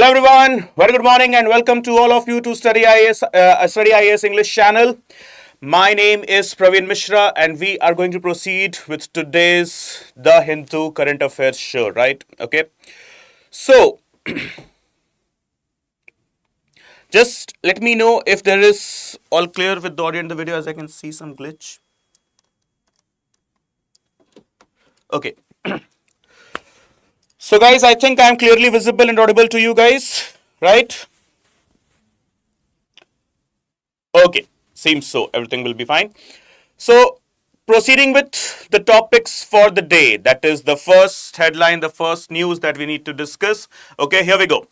Hello everyone, very good morning and welcome to all of you to Study IAS English channel. My name is Praveen Mishra and we are going to proceed with today's The Hindu Current Affairs show, right? Okay. So, just let me know if there is all clear with the audio in the video as I can see some glitch. Okay. So guys, I think I am clearly visible and audible to you guys, right? Okay, seems so. Everything will be fine. So, proceeding with the topics for the day, that is the first headline, the first news that we need to discuss. Okay, here we go.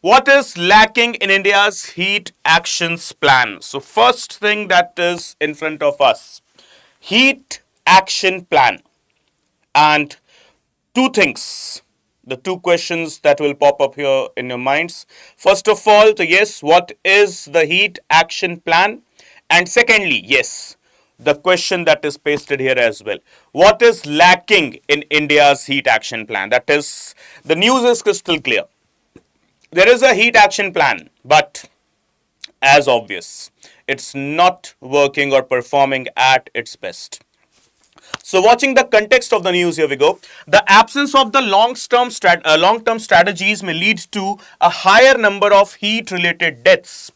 What is lacking in India's heat actions plan? So, first thing that is in front of us, heat action plan. And two things, the two questions that will pop up here in your minds. First of all, yes, what is the heat action plan? And secondly, yes, the question that is pasted here as well. What is lacking in India's heat action plan? That is, the news is crystal clear. There is a heat action plan, but as obvious, it's not working or performing at its best. So watching the context of the news, here we go. The absence of the long-term strategies may lead to a higher number of heat-related deaths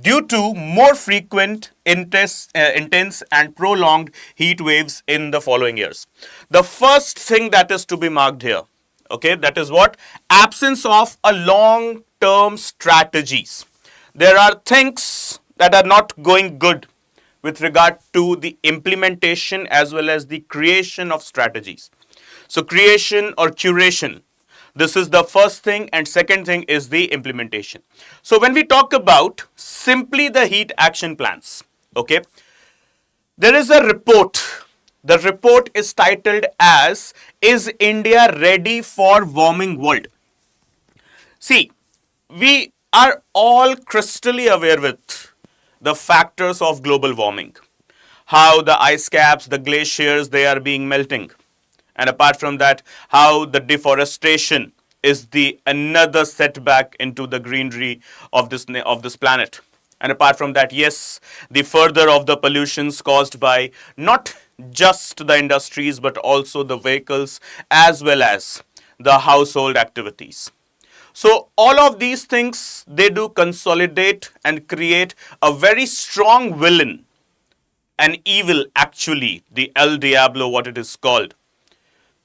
due to more frequent, intense and prolonged heat waves in the following years. The first thing that is to be marked here, okay, that is what? Absence of a long-term strategies. There are things that are not going good with regard to the implementation as well as the creation of strategies. So creation or curation, this is the first thing, and second thing is the implementation. So when we talk about simply the heat action plans, okay, there is a report. The report is titled as, Is India Ready for Warming World? See, we are all crystally aware with the factors of global warming, how the ice caps, the glaciers, they are being melting, and apart from that, how the deforestation is the another setback into the greenery of this planet. And apart from that, yes, the further of the pollutions caused by not just the industries but also the vehicles as well as the household activities. So all of these things, they do consolidate and create a very strong villain, an evil actually, the El Diablo, what it is called,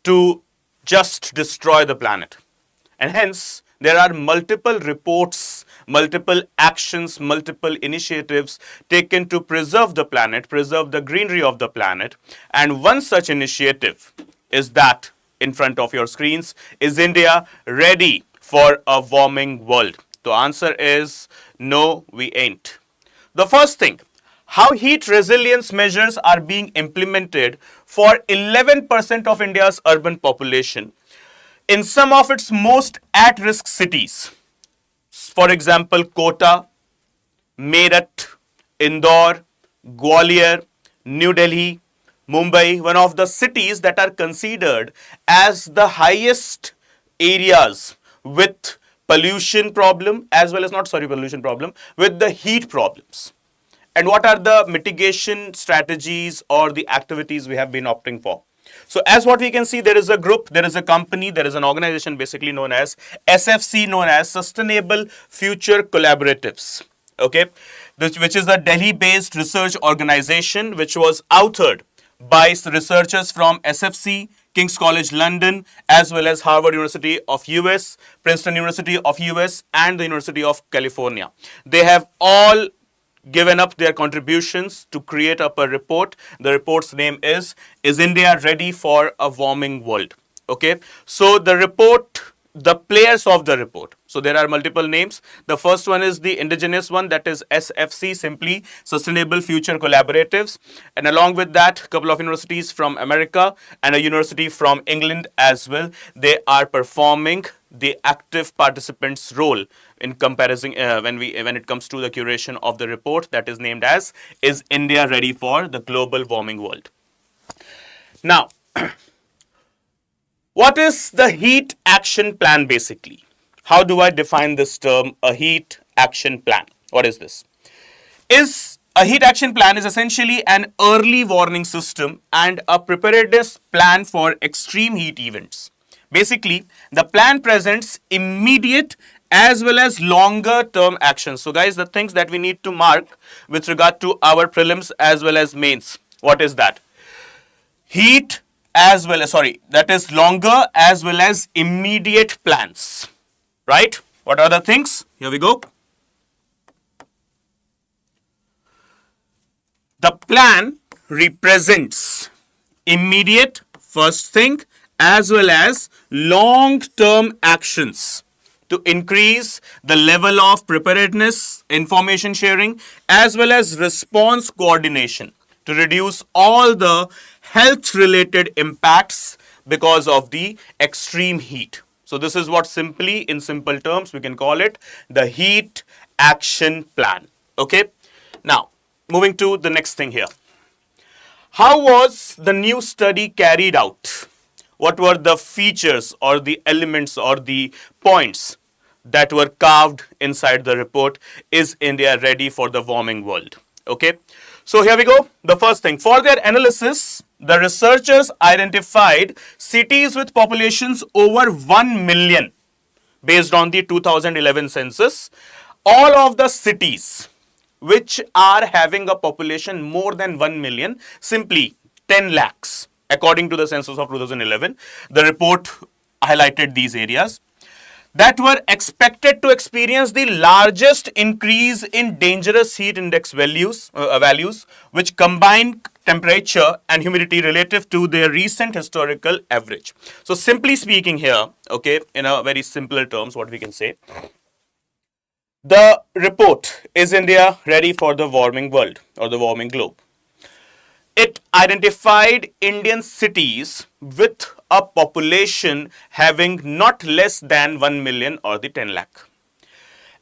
to just destroy the planet. And hence, there are multiple reports, multiple actions, multiple initiatives taken to preserve the planet, preserve the greenery of the planet. And one such initiative is that in front of your screens. Is India ready for a warming world? The answer is no, we ain't. The first thing, how heat resilience measures are being implemented for 11% of India's urban population in some of its most at-risk cities. For example, Kota, Meerut, Indore, Gwalior, New Delhi, Mumbai, one of the cities that are considered as the highest areas with pollution problem as well as with the heat problems. And what are the mitigation strategies or the activities we have been opting for? So as what we can see, there is a group, there is a company, there is an organization basically known as SFC, known as Sustainable Future Collaboratives, okay, which is a Delhi-based research organization which was authored by researchers from SFC, King's College London, as well as Harvard University of US, Princeton University of US, and the University of California. They have all given up their contributions to create up a report. The report's name is India Ready for a Warming World? Okay, so the report, the players of the report. So there are multiple names. The first one is the indigenous one, that is SFC, simply Sustainable Future Collaboratives. And along with that, a couple of universities from America and a university from England as well. They are performing the active participants role in comparison when it comes to the curation of the report that is named as, Is India Ready for the Global Warming World? Now, what is the heat action plan basically? how do I define this term, a heat action plan? What is this? Is a heat action plan is essentially an early warning system and a preparedness plan for extreme heat events. Basically, the plan presents immediate as well as longer term actions. So guys, the things that we need to mark with regard to our prelims as well as mains, what is that? Heat as well as, that is longer as well as immediate plans, right? What are the things? Here we go. The plan represents immediate, first thing, as well as long-term actions to increase the level of preparedness, information sharing, as well as response coordination to reduce all the health-related impacts because of the extreme heat. So this is what simply, in simple terms, we can call it the heat action plan. Okay. Now, moving to the next thing here. How was the new study carried out? What were the features or the elements or the points that were carved inside the report? Is India ready for the warming world? Okay. So here we go. The first thing, for their analysis, the researchers identified cities with populations over 1 million based on the 2011 census. All of the cities which are having a population more than 1 million, simply 10 lakhs, according to the census of 2011. The report highlighted these areas that were expected to experience the largest increase in dangerous heat index values, which combine temperature and humidity relative to their recent historical average. So simply speaking here, okay, in a very simpler terms, what we can say, the report, is India ready for the warming world or the warming globe? It identified Indian cities with a population having not less than 1 million or the 10 lakh.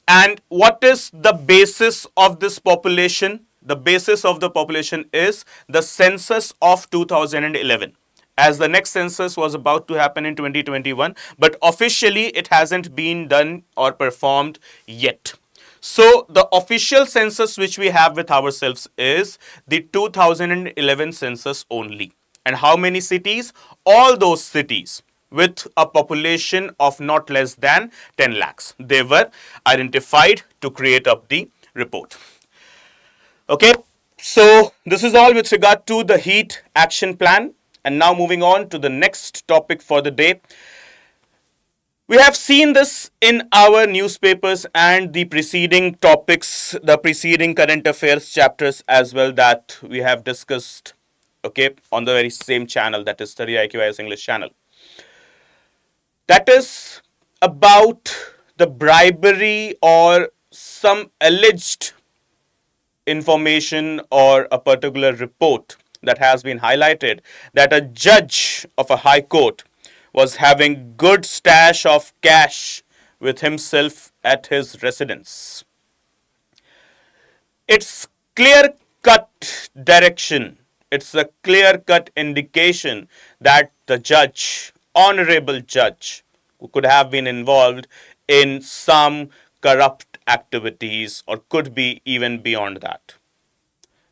And what is the basis of this population? The basis of the population is the census of 2011. As the next census was about to happen in 2021, but officially it hasn't been done or performed yet. So the official census which we have with ourselves is the 2011 census only. And how many cities? All those cities with a population of not less than 10 lakhs. They were identified to create up the report. Okay, so this is all with regard to the heat action plan. And now moving on to the next topic for the day. We have seen this in our newspapers and the preceding topics, the preceding current affairs chapters as well that we have discussed, okay, on the very same channel, that is StudyIQ IS English channel. That is about the bribery or some alleged information or a particular report that has been highlighted that a judge of a high court was having good stash of cash with himself at his residence. It's clear-cut direction. It's a clear-cut indication that the judge, honorable judge, who could have been involved in some corrupt activities or could be even beyond that.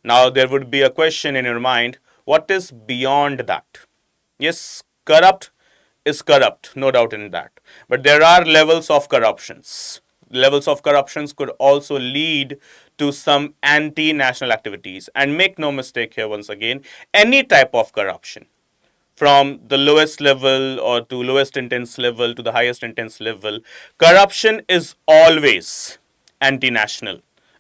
Now, there would be a question in your mind, what is beyond that? Yes, corrupt is corrupt, no doubt in that. But there are levels of corruptions. Levels of corruptions could also lead to some anti-national activities. And make no mistake here once again, any type of corruption, from the lowest level or to lowest intense level to the highest intense level, corruption is always anti-national.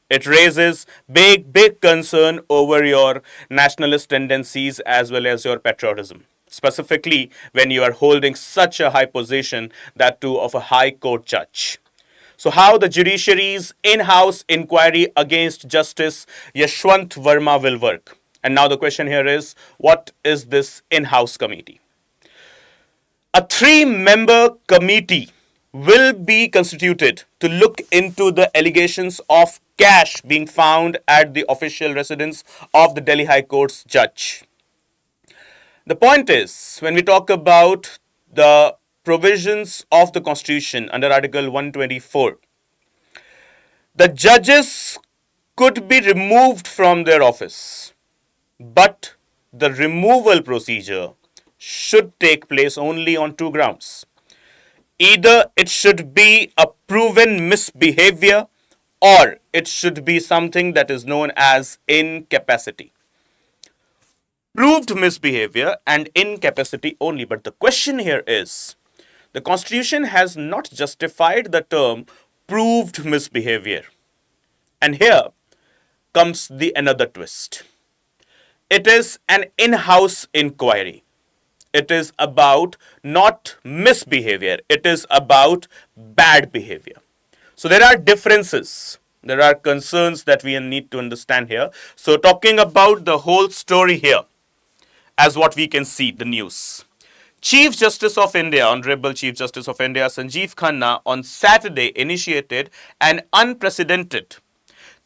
It raises big concern over your nationalist tendencies as well as your patriotism. Specifically, when you are holding such a high position, that too of a high court judge. So how the judiciary's in-house inquiry against Justice Yashwant Verma will work. And now the question here is, what is this in-house committee? A 3-member committee will be constituted to look into the allegations of cash being found at the official residence of the Delhi High Court's judge. The point is, when we talk about the provisions of the Constitution under Article 124, the judges could be removed from their office, but the removal procedure should take place only on two grounds. Either it should be a proven misbehavior or it should be something that is known as incapacity. Proved misbehavior and incapacity only. But the question here is, the Constitution has not justified the term proved misbehavior. And here comes the another twist. It is an in-house inquiry. It is about not misbehavior. It is about bad behavior. So there are differences. There are concerns that we need to understand here. So talking about the whole story here, as what we can see, the news. Chief Justice of India, Honorable Chief Justice of India, Sanjeev Khanna, on Saturday initiated an unprecedented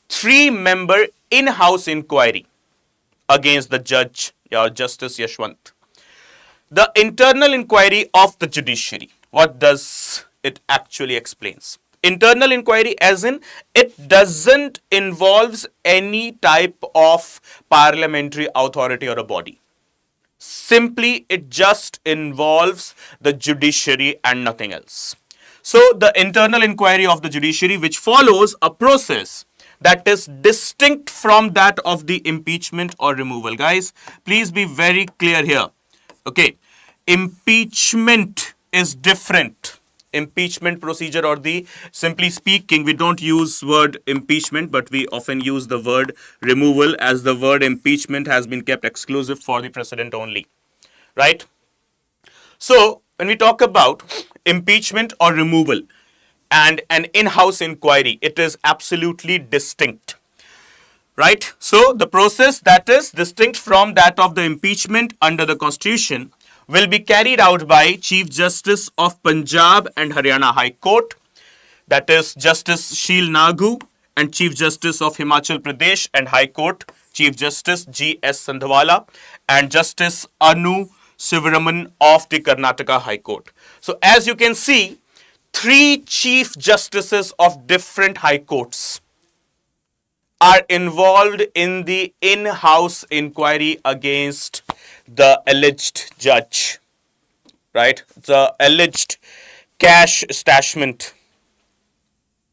3-member in-house inquiry against the judge, Justice Yashwant. The internal inquiry of the judiciary. What does it actually explains? Internal inquiry as in it doesn't involves any type of parliamentary authority or a body. Simply, it just involves the judiciary and nothing else. So, the internal inquiry of the judiciary, which follows a process that is distinct from that of the impeachment or removal. Guys, please be very clear here. Okay, impeachment is different. Impeachment procedure, or the, simply speaking, we don't use word impeachment, but we often use the word removal, as the word impeachment has been kept exclusive for the president only, right? So when we talk about impeachment or removal and an in-house inquiry, it is absolutely distinct, right? So the process that is distinct from that of the impeachment under the Constitution will be carried out by Chief Justice of Punjab and Haryana High Court, that is Justice Sheel Nagu, and Chief Justice of Himachal Pradesh and High Court, Chief Justice G.S. Sandhwala, and Justice Anu Sivaraman of the Karnataka High Court. So as you can see, 3 Chief Justices of different High Courts are involved in the in-house inquiry against the alleged judge, right? The alleged cash stashment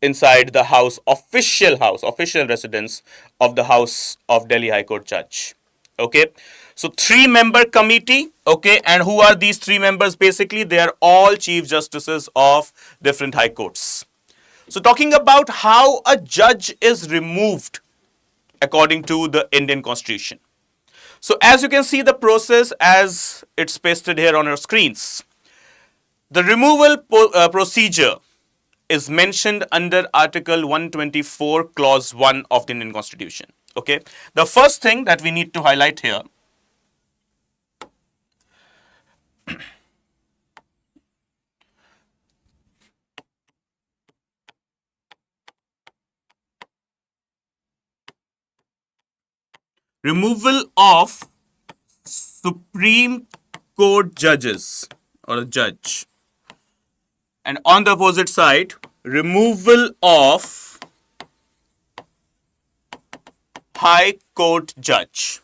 inside the official residence of the House of Delhi High Court judge. Okay, so 3-member committee. Okay, and who are these 3 members? Basically, they are all Chief Justices of different High Courts. So talking about how a judge is removed according to the Indian Constitution. So as you can see the process as it's pasted here on your screens. The removal procedure is mentioned under Article 124 Clause 1 of the Indian Constitution. Okay. The first thing that we need to highlight here, removal of Supreme Court judges or a judge, and on the opposite side, removal of High Court judge.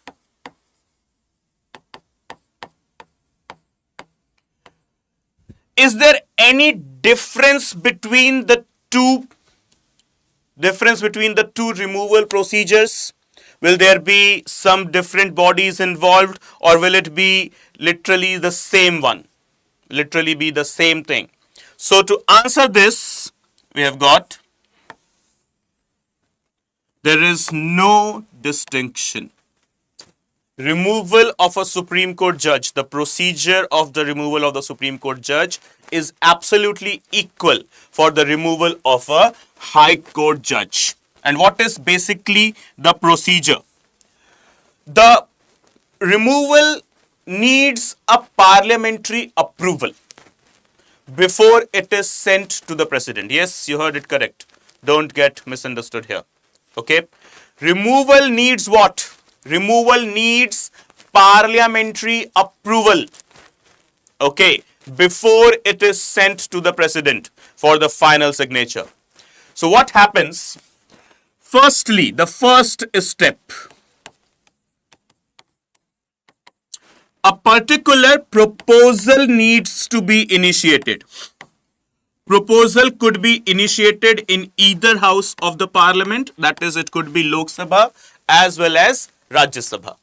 Is there any difference between the two removal procedures? Will there be some different bodies involved, or will it be literally the same one? Literally be the same thing. So to answer this, we have got, there is no distinction. Removal of a Supreme Court judge, the procedure of the removal of the Supreme Court judge is absolutely equal for the removal of a High Court judge. And what is basically the procedure? The removal needs a parliamentary approval before it is sent to the president. Yes, you heard it correct. Don't get misunderstood here. Okay. Removal needs what? Removal needs parliamentary approval. Okay. before it is sent to the president for the final signature. So what happens? Firstly, the first step, a particular proposal needs to be initiated. Proposal could be initiated in either house of the parliament, that is, it could be Lok Sabha as well as Rajya Sabha.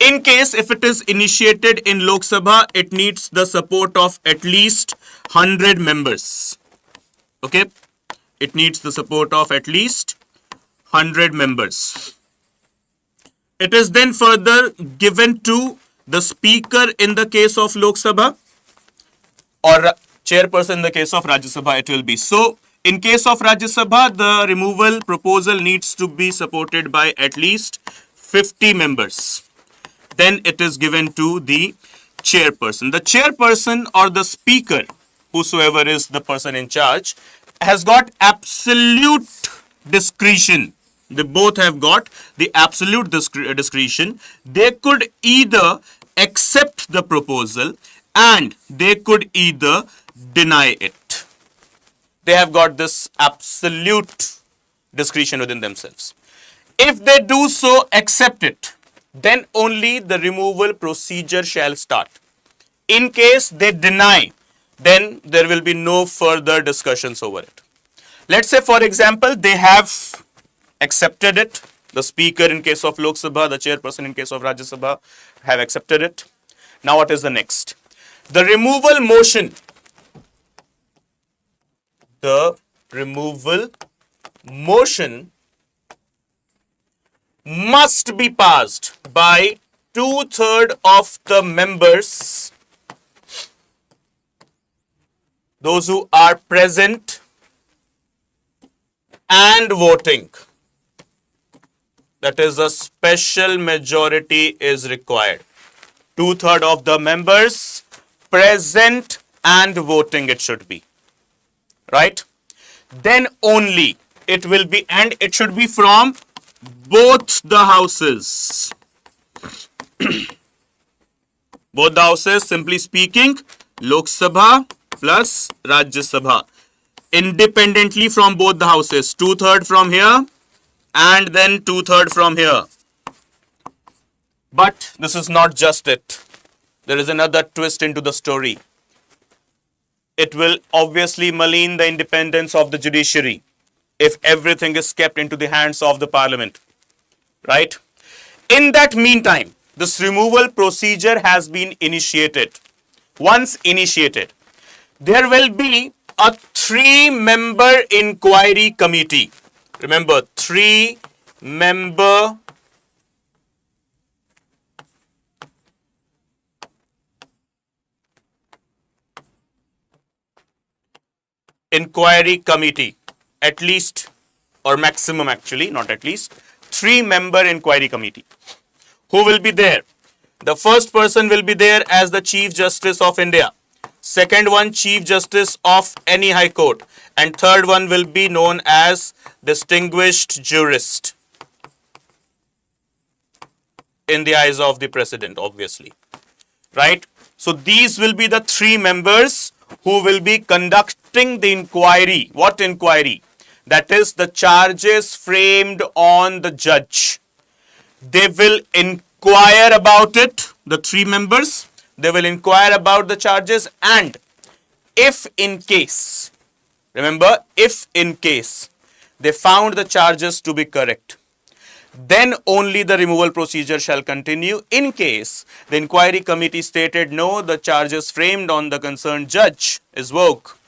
In case if it is initiated in Lok Sabha, it needs the support of at least 100 members. Okay, it needs the support of at least 100 members. It is then further given to the speaker in the case of Lok Sabha, or chairperson in the case of Rajya Sabha it will be. So in case of Rajya Sabha, the removal proposal needs to be supported by at least 50 members. Then it is given to the chairperson. The chairperson or the speaker, whosoever is the person in charge, has got absolute discretion. They both have got the absolute discretion. They could either accept the proposal and they could either deny it. They have got this absolute discretion within themselves. If they do so, accept it, then only the removal procedure shall start. In case they deny, then there will be no further discussions over it. Let's say, for example, they have accepted it. The speaker in case of Lok Sabha, the chairperson in case of Rajya Sabha have accepted it. Now what is the next? The removal motion. The removal motion must be passed by 2/3 of the members, those who are present and voting. That is, a special majority is required. 2/3 of the members present and voting it should be. Right? Then only it will be, and it should be from both the houses. Both the houses, simply speaking, Lok Sabha plus Rajya Sabha. Independently from both the houses. 2/3 from here and then 2/3 from here. But this is not just it. There is another twist into the story. It will obviously malign the independence of the judiciary if everything is kept into the hands of the parliament. Right? In that meantime, this removal procedure has been initiated. Once initiated, there will be a 3-member inquiry committee. Remember, 3-member inquiry committee, at least, or maximum actually, not at least, 3-member inquiry committee. Who will be there? The first person will be there as the Chief Justice of India. Second one, Chief Justice of any High Court. And third one will be known as Distinguished Jurist in the eyes of the President, obviously. Right? So these will be the 3 members who will be conducting the inquiry. What inquiry? That is the charges framed on the judge. They will inquire about it, the 3 members. They will inquire about the charges, and if in case, remember, if in case they found the charges to be correct, then only the removal procedure shall continue. In case the inquiry committee stated no, the charges framed on the concerned judge is woke,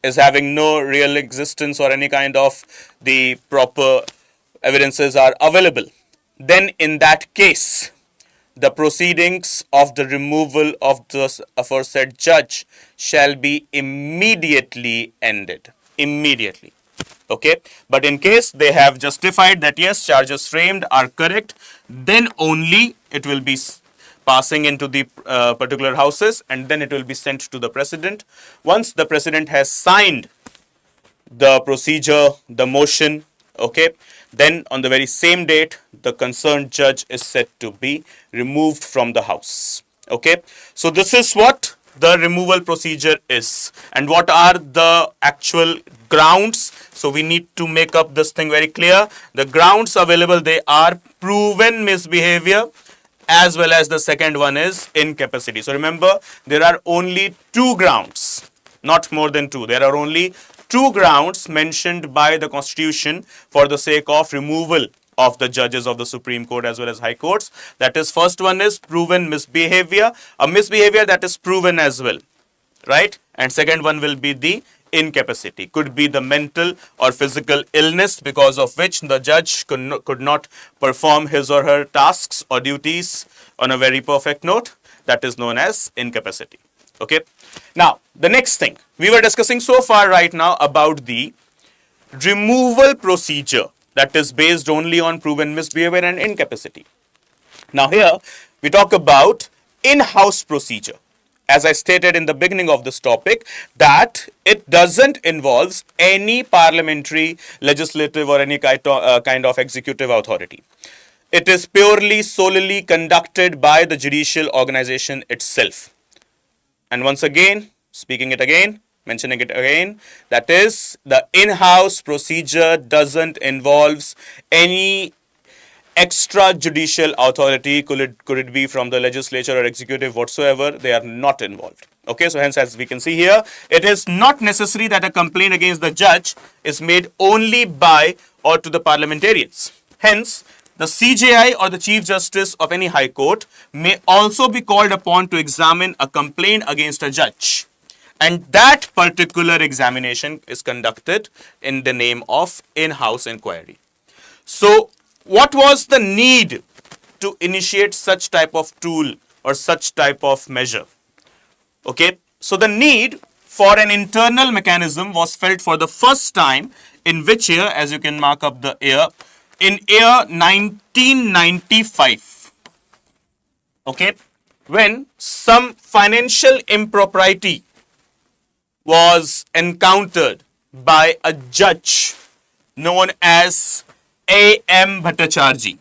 is having no real existence or any kind of the proper evidences are available, then in that case, the proceedings of the removal of the aforesaid judge shall be immediately ended. Immediately. Okay. But in case they have justified that yes, charges framed are correct, then only it will be passing into the particular houses, and then it will be sent to the president. Once the president has signed the procedure, the motion, okay, then on the very same date, the concerned judge is said to be removed from the house. Okay, so this is what the removal procedure is and what are the actual grounds. So we need to make up this thing very clear. The grounds available, they are proven misbehavior as well as the second one is incapacity. So remember, there are only two grounds, not more than two. There are only two grounds mentioned by the Constitution for the sake of removal of the judges of the Supreme Court as well as High Courts. That is, first one is proven misbehavior, a misbehavior that is proven as well, right? And second one will be the incapacity. Could be the mental or physical illness because of which the judge could not perform his or her tasks or duties on a very perfect note. That is known as incapacity. Okay. Now, the next thing we were discussing so far right now about the removal procedure that is based only on proven misbehavior and incapacity. Now here we talk about in-house procedure. As I stated in the beginning of this topic, that it doesn't involve any parliamentary, legislative or any kind of executive authority. It is purely, solely conducted by the judicial organization itself. And once again, mentioning it again, that is, the in-house procedure doesn't involve any extrajudicial authority. Could it be from the legislature or executive whatsoever? They are not involved. Okay, so hence, as we can see here, it is not necessary that a complaint against the judge is made only by or to the parliamentarians. Hence, the CJI or the Chief Justice of any High Court may also be called upon to examine a complaint against a judge. And that particular examination is conducted in the name of in-house inquiry. So, what was the need to initiate such type of tool or such type of measure? Okay, so the need for an internal mechanism was felt for the first time in which year, as you can mark up the year, in year 1995. Okay, when some financial impropriety was encountered by a judge known as A.M. Bhattacharjee.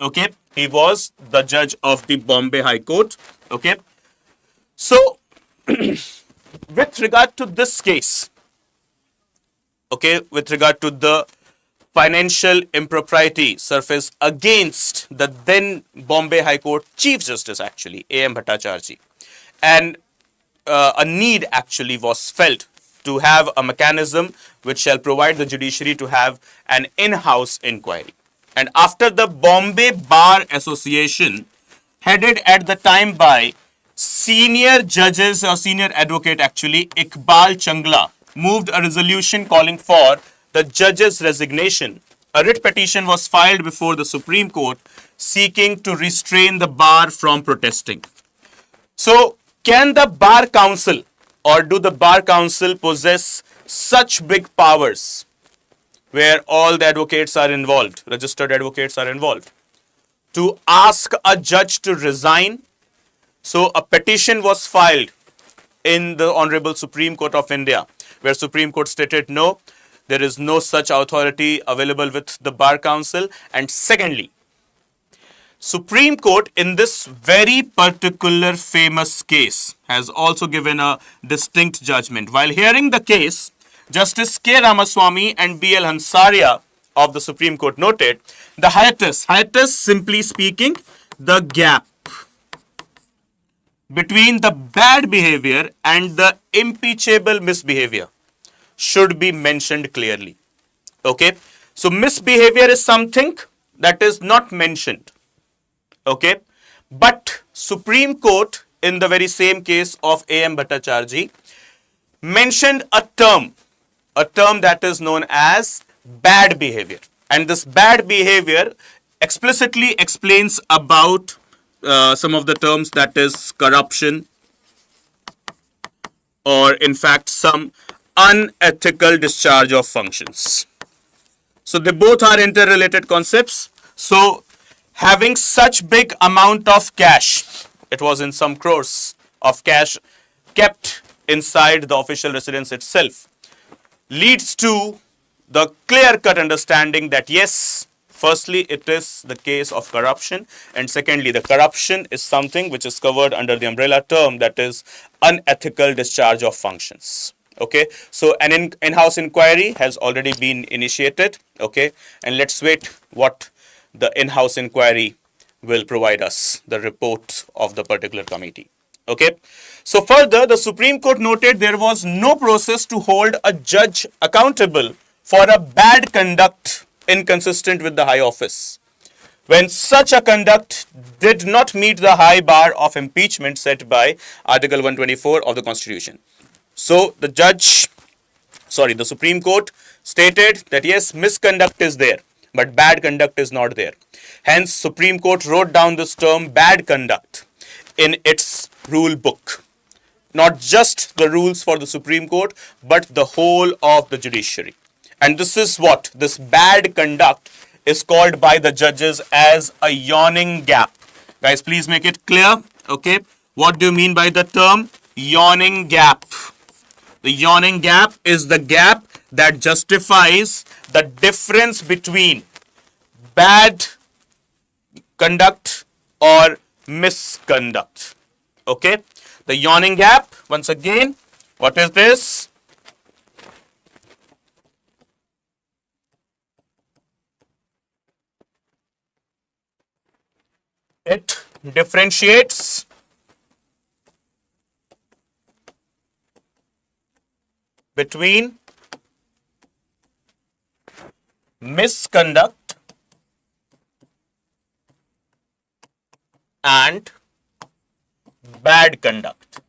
Okay, he was the judge of the Bombay High Court. Okay, so with regard to this case, okay, with regard to the financial impropriety surfaced against the then Bombay High Court Chief Justice, actually, A.M. Bhattacharjee, and a need actually was felt to have a mechanism which shall provide the judiciary to have an in-house inquiry. And after the Bombay Bar Association, headed at the time by senior judges or senior advocate actually, Iqbal Changla, moved a resolution calling for the judge's resignation, a writ petition was filed before the Supreme Court seeking to restrain the bar from protesting. So, can the Bar Council or do the Bar Council possess such big powers where all the advocates are involved, registered advocates are involved, to ask a judge to resign? So a petition was filed in the Honorable Supreme Court of India, where Supreme Court stated no, there is no such authority available with the Bar Council. And secondly, Supreme Court in this very particular famous case has also given a distinct judgment. While hearing the case, Justice K. Ramaswamy and B. L. Hansaria of the Supreme Court noted the hiatus, simply speaking, the gap between the bad behavior and the impeachable misbehavior should be mentioned clearly. Okay, so misbehavior is something that is not mentioned. Okay, but Supreme Court in the very same case of A.M. Bhattacharjee mentioned a term that is known as bad behavior. And this bad behavior explicitly explains about some of the terms, that is corruption, or in fact some unethical discharge of functions. So they both are interrelated concepts. So having such big amount of cash, it was in some crores of cash kept inside the official residence itself, leads to the clear-cut understanding that yes, Firstly, it is the case of corruption, and secondly, the corruption is something which is covered under the umbrella term that is unethical discharge of functions. Okay, so an in-house inquiry has already been initiated. Okay, and let's wait what the in-house inquiry will provide us, the report of the particular committee. Okay, so further, the Supreme Court noted there was no process to hold a judge accountable for a bad conduct inconsistent with the high office, when such a conduct did not meet the high bar of impeachment set by Article 124 of the Constitution. So the Supreme Court stated that yes, misconduct is there, but bad conduct is not there. Hence, Supreme Court wrote down this term bad conduct in its rule book. Not just the rules for the Supreme Court, but the whole of the judiciary. And this is what this bad conduct is called by the judges as a yawning gap. Guys, please make it clear. Okay, what do you mean by the term yawning gap? The yawning gap is the gap that justifies the difference between bad conduct or misconduct. Okay, the yawning gap, once again, what is this? It differentiates between misconduct and bad conduct.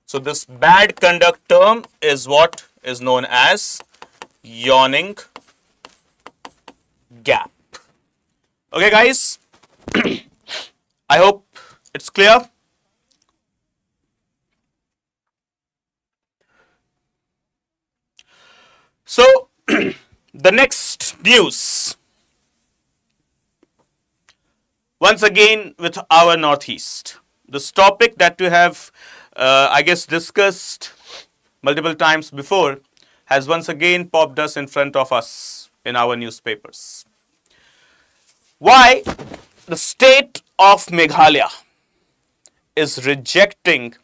So this bad conduct term is what is known as yawning gap. Okay, guys, I hope it's clear. So, the next news, once again with our Northeast. This topic that we have, I guess, discussed multiple times before has once again popped us in front of us in our newspapers. Why the state of Meghalaya is rejecting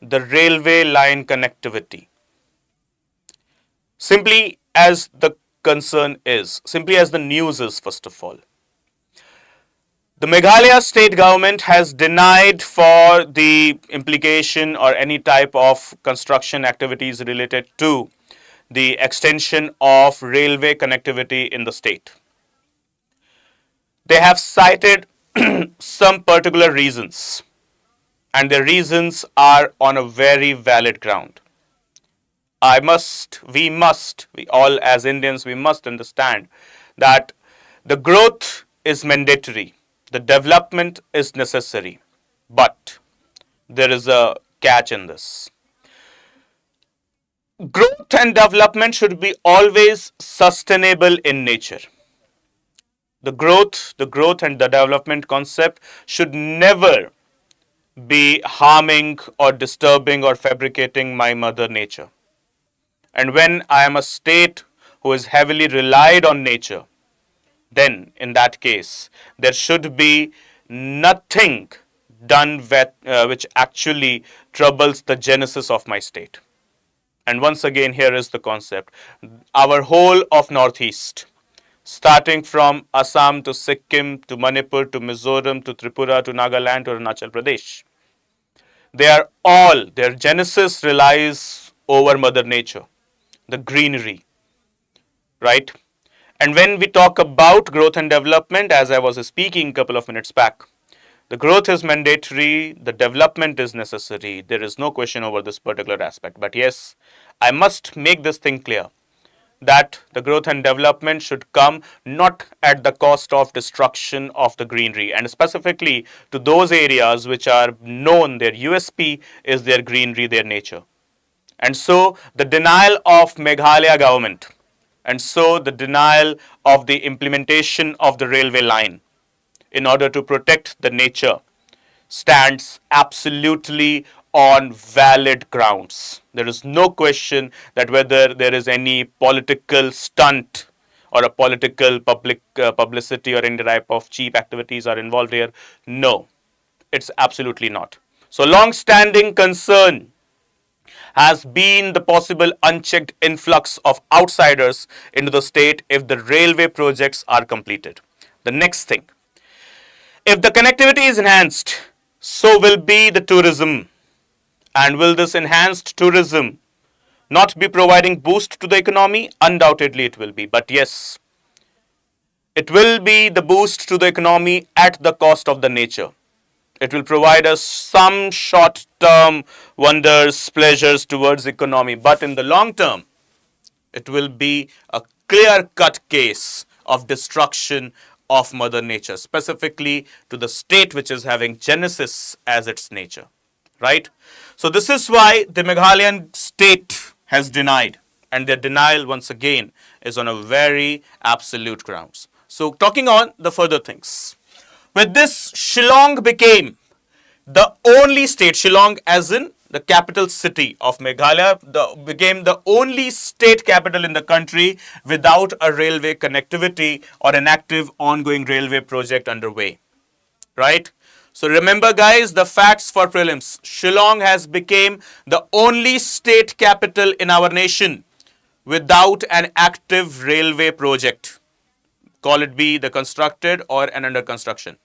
the railway line connectivity. Simply as the concern is, simply as the news is, first of all. The Meghalaya state government has denied for the implication or any type of construction activities related to the extension of railway connectivity in the state. They have cited some particular reasons, and the reasons are on a very valid ground. We all as Indians, we must understand that the growth is mandatory, the development is necessary, but there is a catch in this. Growth and development should be always sustainable in nature. The growth and the development concept should never be harming or disturbing or fabricating my mother nature. And when I am a state who is heavily relied on nature, then in that case, there should be nothing done which actually troubles the genesis of my state. And once again, here is the concept. Our whole of Northeast, starting from Assam to Sikkim to Manipur to Mizoram to Tripura to Nagaland to Arunachal Pradesh, their genesis relies over Mother Nature, the greenery, right? And when we talk about growth and development, as I was speaking a couple of minutes back, the growth is mandatory, the development is necessary. There is no question over this particular aspect. But yes, I must make this thing clear that the growth and development should come not at the cost of destruction of the greenery, and specifically to those areas which are known, their USP is their greenery, their nature. And so the denial of Meghalaya government, and so the denial of the implementation of the railway line in order to protect the nature stands absolutely on valid grounds. There is no question that whether there is any political stunt or a political publicity or any type of cheap activities are involved here. No, it's absolutely not. So long-standing concern has been the possible unchecked influx of outsiders into the state if the railway projects are completed. The next thing, if the connectivity is enhanced, so will be the tourism. And will this enhanced tourism not be providing boost to the economy? Undoubtedly it will be. But yes, it will be the boost to the economy at the cost of the nature. It will provide us some short-term wonders, pleasures towards economy. But in the long term, it will be a clear-cut case of destruction of Mother Nature, specifically to the state which is having Genesis as its nature. Right? So this is why the Meghalayan state has denied. And their denial, once again, is on a very absolute grounds. So talking on the further things. With this, Shillong became the only state, Shillong as in the capital city of Meghalaya, became the only state capital in the country without a railway connectivity or an active ongoing railway project underway. Right? So remember guys, the facts for prelims. Shillong has become the only state capital in our nation without an active railway project. Call it be the constructed or an under construction.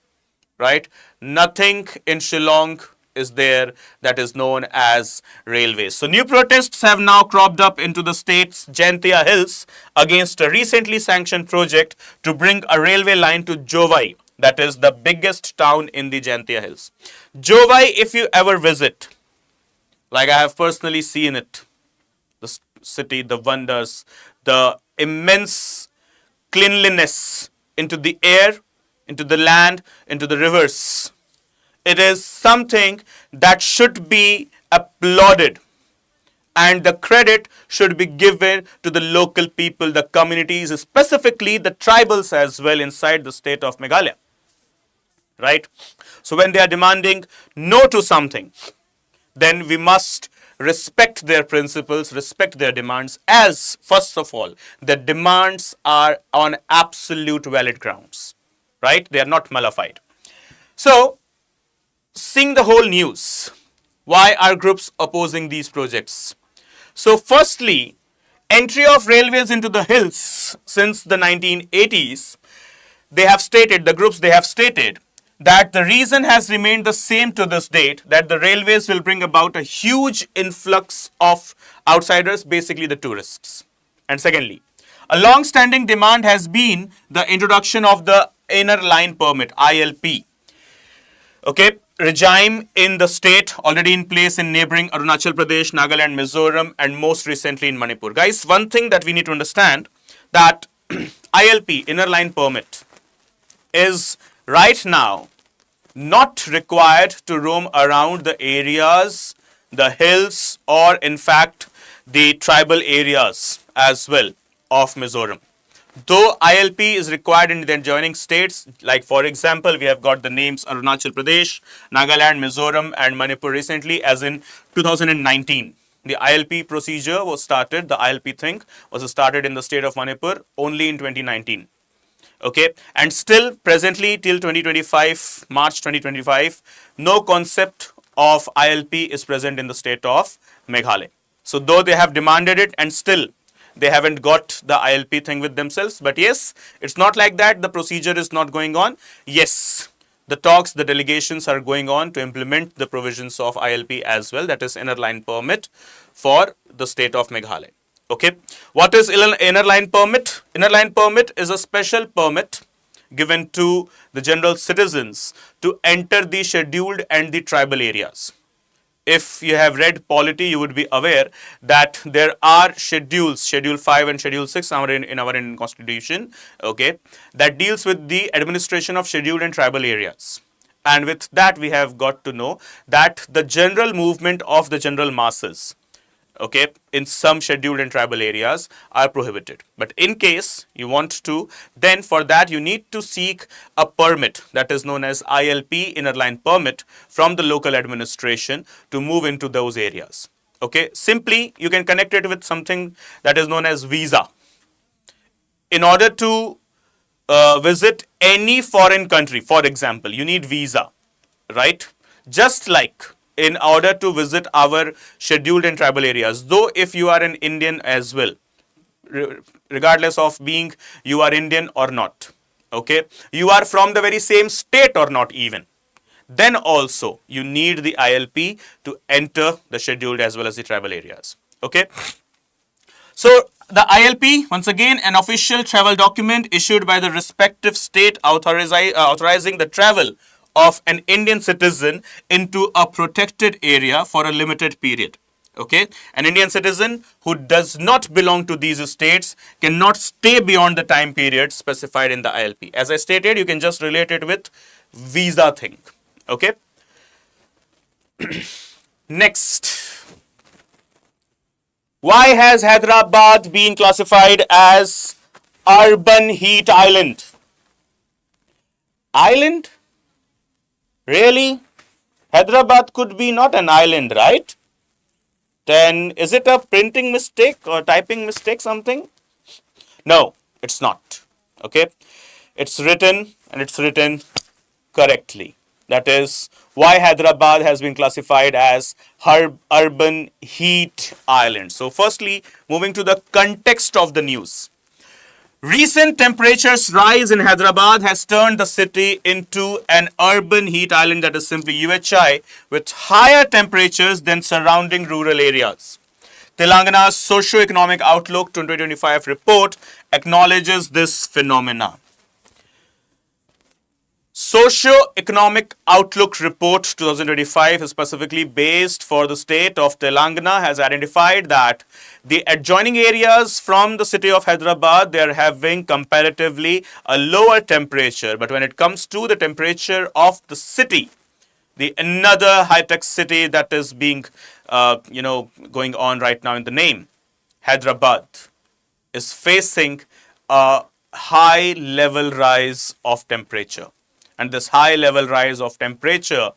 Right? Nothing in Shillong is there that is known as railways. So new protests have now cropped up into the state's Jaintia Hills against a recently sanctioned project to bring a railway line to Jovai. That is the biggest town in the Jaintia Hills. Jovai, if you ever visit, like I have personally seen it, the city, the wonders, the immense cleanliness into the air, into the land, into the rivers. It is something that should be applauded. And the credit should be given to the local people, the communities, specifically the tribals as well inside the state of Meghalaya. Right? So when they are demanding no to something, then we must respect their principles, respect their demands as, first of all, the demands are on absolute valid grounds. Right? They are not mollified. So, seeing the whole news, why are groups opposing these projects? So, firstly, entry of railways into the hills since the 1980s, the groups have stated that the reason has remained the same to this date, that the railways will bring about a huge influx of outsiders, basically the tourists. And secondly, a long-standing demand has been the introduction of the Inner Line Permit, ILP. Okay, regime in the state already in place in neighboring Arunachal Pradesh, Nagaland, Mizoram, and most recently in Manipur. Guys, one thing that we need to understand that ILP, Inner Line Permit, is right now not required to roam around the areas, the hills, or in fact the tribal areas as well of Mizoram. Though ILP is required in the adjoining states, like for example, we have got the names Arunachal Pradesh, Nagaland, Mizoram, and Manipur recently, as in 2019. The ILP procedure was started, the ILP thing was started in the state of Manipur only in 2019. Okay, and still presently till 2025, March 2025, no concept of ILP is present in the state of Meghalaya. So though they have demanded it and still they haven't got the ILP thing with themselves, but yes, it's not like that the procedure is not going on. Yes, the talks, the delegations are going on to implement the provisions of ILP as well, that is Inner Line Permit for the state of Meghalaya. Okay, what is Inner Line Permit? Inner Line Permit is a special permit given to the general citizens to enter the scheduled and the tribal areas. If you have read polity, you would be aware that there are schedules, Schedule 5 and Schedule 6 in our Indian Constitution, okay, that deals with the administration of scheduled and tribal areas. And with that, we have got to know that the general movement of the general masses, okay, in some scheduled and tribal areas are prohibited. But in case you want to, then for that you need to seek a permit that is known as ILP, inner line permit, from the local administration to move into those areas. Okay, simply you can connect it with something that is known as visa. In order to visit any foreign country, for example, you need visa, right? Just like in order to visit our scheduled and tribal areas, though if you are an Indian as well, regardless of being you are Indian or not, okay, you are from the very same state or not even, then also you need the ILP to enter the scheduled as well as the tribal areas. Okay. So the ILP, once again, an official travel document issued by the respective state authorizing the travel of an Indian citizen into a protected area for a limited period. Okay, an Indian citizen who does not belong to these states cannot stay beyond the time period specified in the ILP. As I stated, you can just relate it with visa thing. Okay. Next, why has Hyderabad been classified as urban heat island? Island? Really? Hyderabad could be not an island, right? Then is it a printing mistake or typing mistake something? No, it's not. Okay? It's written and it's written correctly. That is why Hyderabad has been classified as urban heat island. So firstly, moving to the context of the news. Recent temperatures rise in Hyderabad has turned the city into an urban heat island, that is simply UHI, with higher temperatures than surrounding rural areas. Telangana's Socio-Economic Outlook 2025 report acknowledges this phenomena. Socio-Economic Outlook Report 2025 is specifically based for the state of Telangana, has identified that the adjoining areas from the city of Hyderabad, they are having comparatively a lower temperature. But when it comes to the temperature of the city, the another high-tech city that is being, going on right now in the name, Hyderabad, is facing a high level rise of temperature. And this high level rise of temperature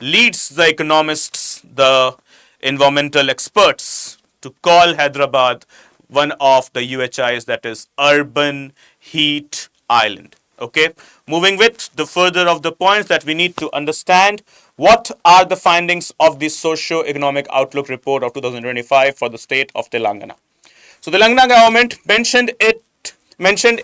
leads the economists, the environmental experts, to call Hyderabad one of the UHIs, that is urban heat island. Okay, moving with the further of the points that we need to understand, what are the findings of the Socio-Economic Outlook Report of 2025 for the state of Telangana. So the Telangana government mentioned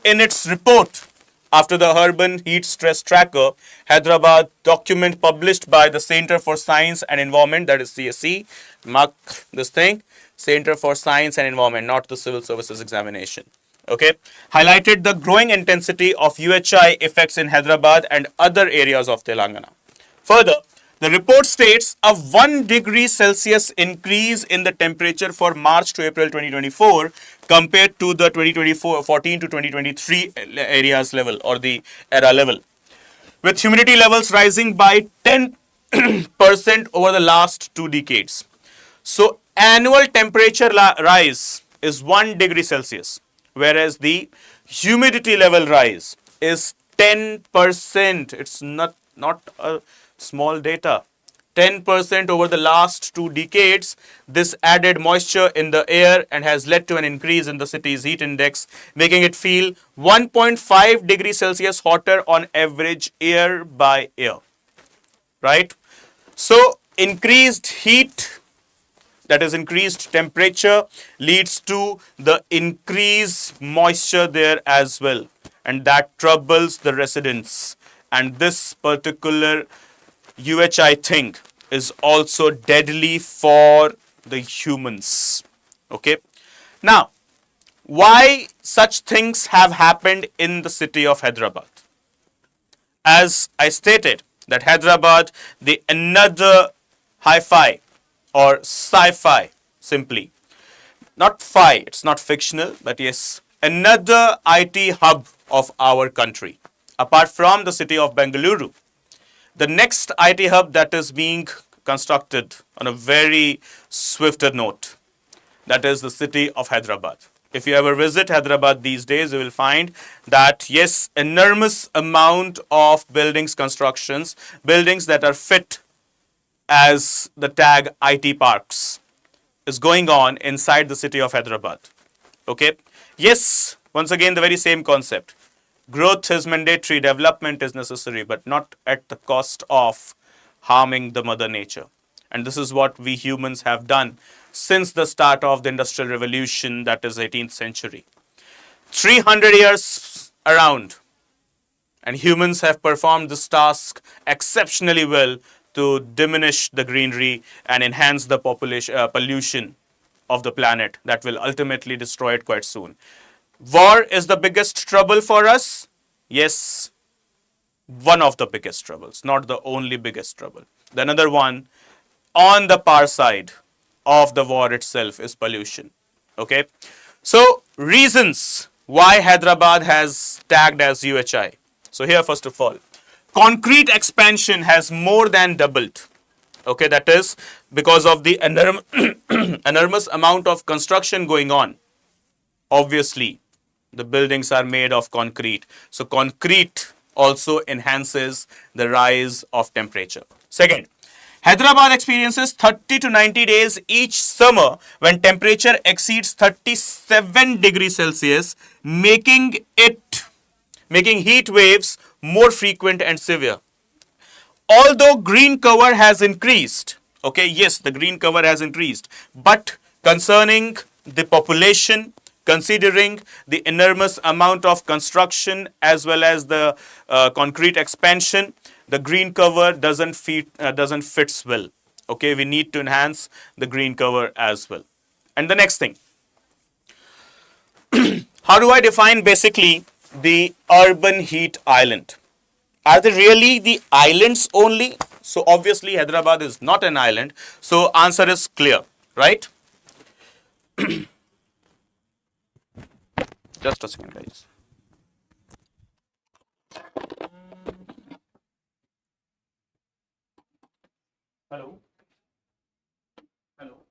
in its report after the Urban Heat Stress Tracker, Hyderabad document published by the Center for Science and Environment, that is CSE, mark this thing, Center for Science and Environment, not the Civil Services Examination. Okay, highlighted the growing intensity of UHI effects in Hyderabad and other areas of Telangana. Further, the report states a 1 degree Celsius increase in the temperature for March to April 2024 compared to the 2014 to 2023 areas level or the era level, with humidity levels rising by 10% over the last 2 decades. So annual temperature rise is 1 degree Celsius, whereas the humidity level rise is 10%. It's not a small data. 10% over the last 2 decades. This added moisture in the air and has led to an increase in the city's heat index, making it feel 1.5 degrees Celsius hotter on average year by year. Right? So increased heat, that is increased temperature, leads to the increased moisture there as well, and that troubles the residents. And this particular UHI thing is also deadly for the humans. Okay. Now, why such things have happened in the city of Hyderabad? As I stated, that Hyderabad, the another hi-fi or sci-fi, simply. Not fi, it's not fictional, but yes, another IT hub of our country, apart from the city of Bengaluru. The next IT hub that is being constructed on a very swifter note that is the city of Hyderabad. If you ever visit Hyderabad these days, you will find that yes, enormous amount of buildings, constructions, buildings that are fit as the tag IT parks is going on inside the city of Hyderabad. Okay. Yes, once again, the very same concept. Growth is mandatory, development is necessary, but not at the cost of harming the mother nature. And this is what we humans have done since the start of the Industrial Revolution, that is 18th century. 300 years around, and humans have performed this task exceptionally well to diminish the greenery and enhance the pollution of the planet that will ultimately destroy it quite soon. War is the biggest trouble for us. Yes, one of the biggest troubles, not the only biggest trouble. The another one on the far side of the war itself is pollution. Okay, so reasons why Hyderabad has tagged as UHI. So here, first of all, concrete expansion has more than doubled. Okay, that is because of the enormous amount of construction going on. Obviously, the buildings are made of concrete. So concrete also enhances the rise of temperature. Second, Hyderabad experiences 30 to 90 days each summer when temperature exceeds 37 degrees Celsius, making heat waves more frequent and severe. Although green cover has increased, okay, yes, the green cover has increased, but concerning the population, considering the enormous amount of construction as well as the concrete expansion, the green cover doesn't fit well. Okay, we need to enhance the green cover as well. And the next thing, how do I define basically the urban heat island? Are they really the islands only? So obviously Hyderabad is not an island. So answer is clear, right? Just a second, guys. Hello. Hello.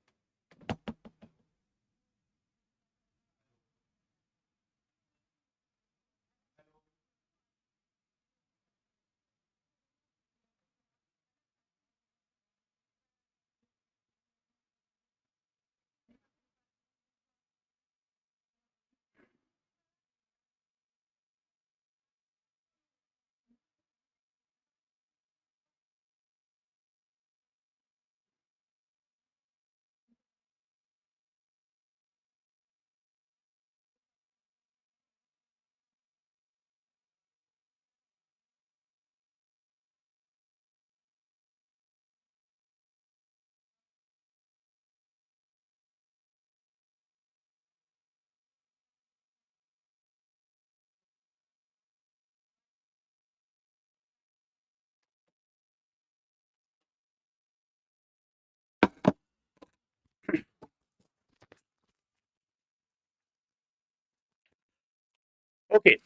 Okay.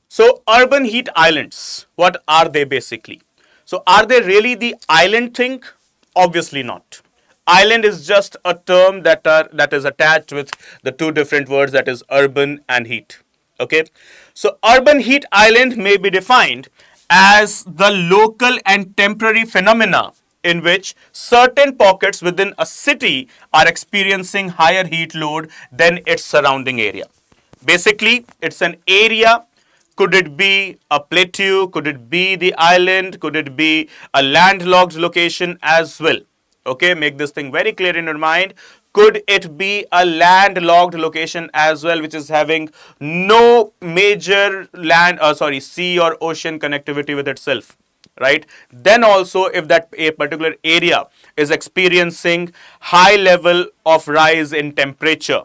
So urban heat islands, what are they basically? So are they really the island thing? Obviously not. Island is just a term that is attached with the two different words, that is urban and heat. Okay. So urban heat island may be defined as the local and temporary phenomena in which certain pockets within a city are experiencing higher heat load than its surrounding area. Basically, it's an area. Could it be a plateau? Could it be the island? Could it be a landlocked location as well? Okay, make this thing very clear in your mind. Could it be a landlocked location as well, which is having no major sea or ocean connectivity with itself? Right? Then also, if that a particular area is experiencing high level of rise in temperature,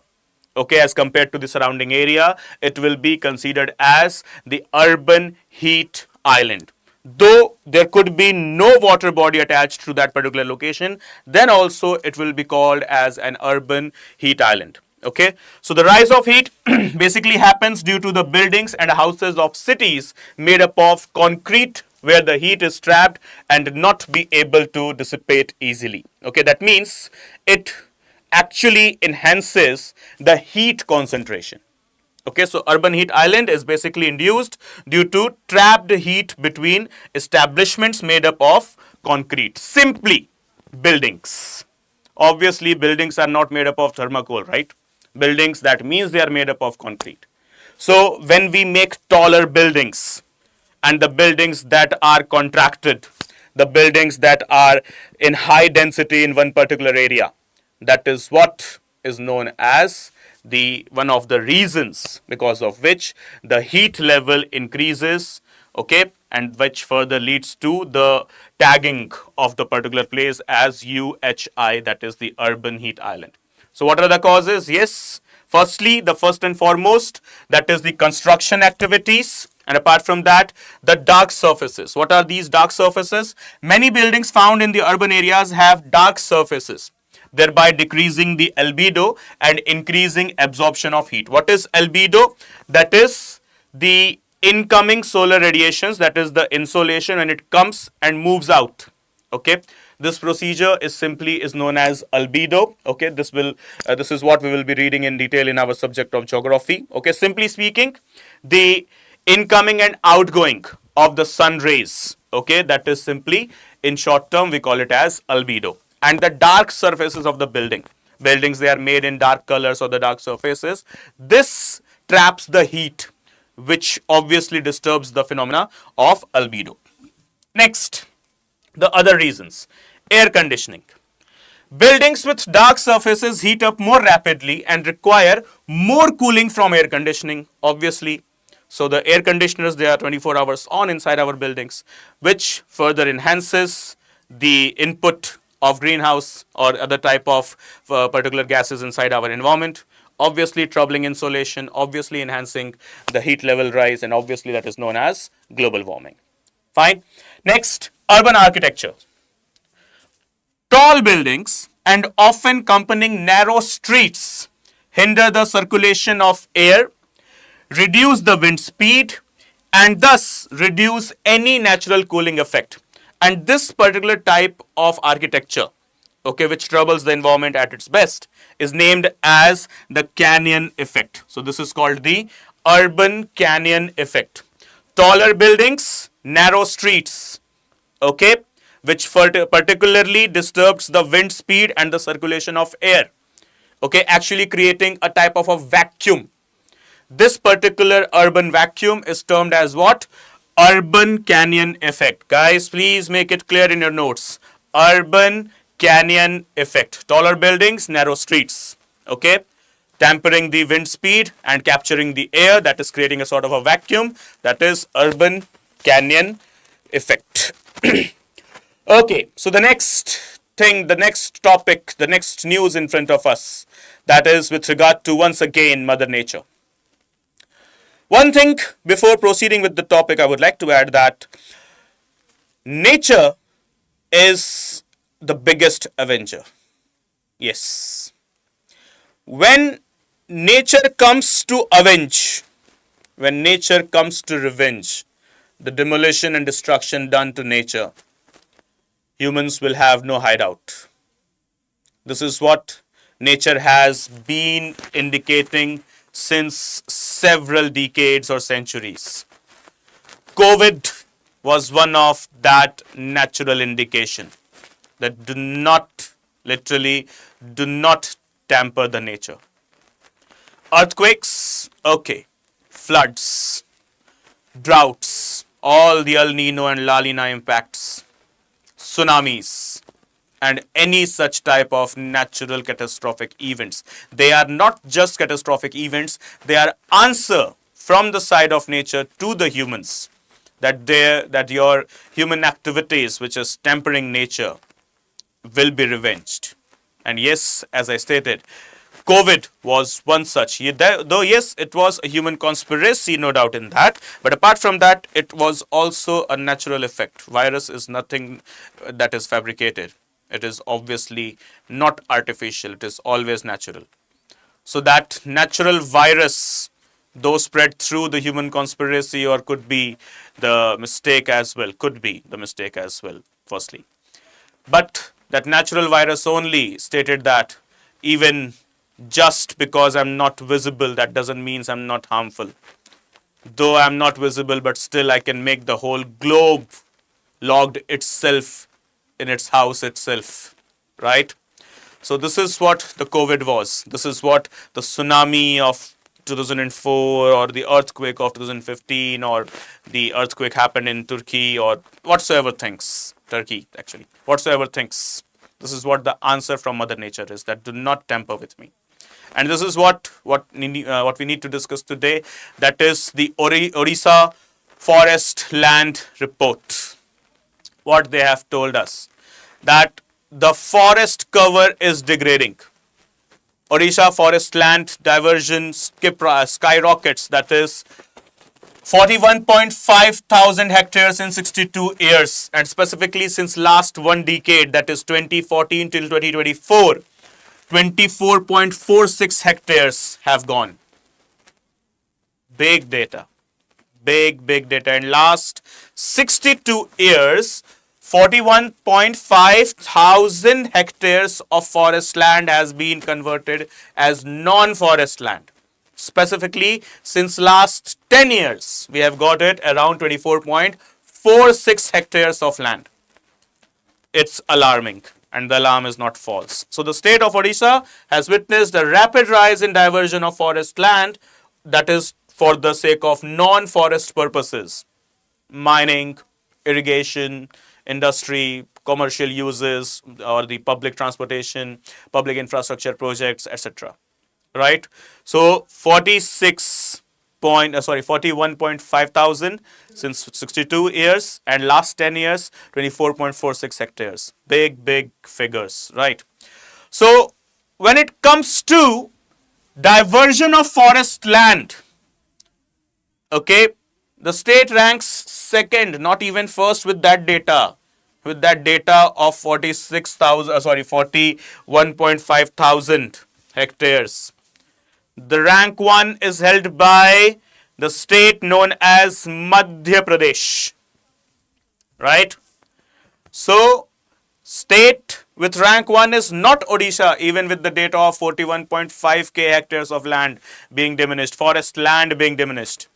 okay, as compared to the surrounding area, it will be considered as the urban heat island. Though there could be no water body attached to that particular location, then also it will be called as an urban heat island. Okay, so the rise of heat basically happens due to the buildings and houses of cities made up of concrete, where the heat is trapped and not be able to dissipate easily. Okay, that means it actually enhances the heat concentration. Okay, so urban heat island is basically induced due to trapped heat between establishments made up of concrete. Simply, buildings. Obviously, buildings are not made up of thermocol, right? Buildings, that means they are made up of concrete. So, when we make taller buildings and the buildings that are contracted, the buildings that are in high density in one particular area, that is what is known as the one of the reasons because of which the heat level increases, okay, and which further leads to the tagging of the particular place as UHI, that is the urban heat island. So what are the causes? Yes, firstly, the first and foremost, that is the construction activities. And apart from that, the dark surfaces. What are these dark surfaces? Many buildings found in the urban areas have dark surfaces, thereby decreasing the albedo and increasing absorption of heat. What is albedo? That is the incoming solar radiations, that is the insolation when it comes and moves out. Okay, this procedure is known as albedo. Okay, this is what we will be reading in detail in our subject of geography. Okay, simply speaking, the incoming and outgoing of the sun rays, okay, that is simply, in short term, we call it as albedo. And the dark surfaces of the buildings, they are made in dark colors or the dark surfaces, this traps the heat, which obviously disturbs the phenomena of albedo. Next, the other reasons. Air conditioning. Buildings with dark surfaces heat up more rapidly and require more cooling from air conditioning, obviously. So the air conditioners, they are 24 hours on inside our buildings, which further enhances the input of greenhouse or other type of particular gases inside our environment. Obviously troubling insolation, obviously enhancing the heat level rise, and obviously that is known as global warming. Fine. Next, urban architecture. Tall buildings and often accompanying narrow streets hinder the circulation of air, reduce the wind speed, and thus reduce any natural cooling effect. And this particular type of architecture, okay, which troubles the environment at its best, is named as the canyon effect. So this is called the urban canyon effect. Taller buildings, narrow streets, okay, which particularly disturbs the wind speed and the circulation of air, okay, actually creating a type of a vacuum. This particular urban vacuum is termed as what? Urban canyon effect. Guys, please make it clear in your notes. Urban canyon effect. Taller buildings, narrow streets. Okay, tempering the wind speed and capturing the air, that is creating a sort of a vacuum. That is urban canyon effect. Okay, so the next thing, the next topic, the next news in front of us, that is with regard to, once again, Mother Nature. One thing before proceeding with the topic, I would like to add that nature is the biggest avenger. Yes. When nature comes to avenge, when nature comes to revenge the demolition and destruction done to nature, humans will have no hideout. This is what nature has been indicating since several decades or centuries. COVID was one of that natural indication that do not tamper the nature. Earthquakes, okay, floods, droughts, all the El Nino and La Nina impacts, tsunamis, and any such type of natural catastrophic events. They are not just catastrophic events, they are answer from the side of nature to the humans that your human activities, which is tempering nature, will be revenged. And yes, as I stated, COVID was one such. Though yes, it was a human conspiracy, no doubt in that. But apart from that, it was also a natural effect. Virus is nothing that is fabricated. It is obviously not artificial. It is always natural. So that natural virus, though spread through the human conspiracy, or could be the mistake as well, firstly. But that natural virus only stated that even just because I'm not visible, that doesn't mean I'm not harmful. Though I'm not visible, but still I can make the whole globe logged itself in its house itself, right? So this is what the COVID was. This is what the tsunami of 2004 or the earthquake of 2015 or the earthquake happened in Turkey or whatsoever things, Turkey actually, whatsoever things. This is what the answer from Mother Nature is, that do not tamper with me. And this is what we need to discuss today. That is the Odisha Forest Land Report. What they have told us, that the forest cover is degrading. Odisha forest land diversion skyrockets. That is 41.5 thousand hectares in 62 years, and specifically since last one decade, that is 2014 till 2024. 24.46 hectares have gone. Big data. Big data. In last 62 years, 41.5 thousand hectares of forest land has been converted as non-forest land. Specifically, since last 10 years, we have got it around 24.46 hectares of land. It's alarming, and the alarm is not false. So the state of Odisha has witnessed a rapid rise in diversion of forest land, that is for the sake of non-forest purposes, mining, irrigation, industry, commercial uses, or the public transportation, public infrastructure projects, etc. Right? So 41.5 thousand since 62 years, and last 10 years 24.46 hectares. Big figures, right? So when it comes to diversion of forest land, okay, the state ranks second, not even first with that data. With that data of 41.5 thousand hectares. The rank 1 is held by the state known as Madhya Pradesh. Right? So, state with rank 1 is not Odisha, even with the data of 41.5k hectares of land being diminished, forest land being diminished.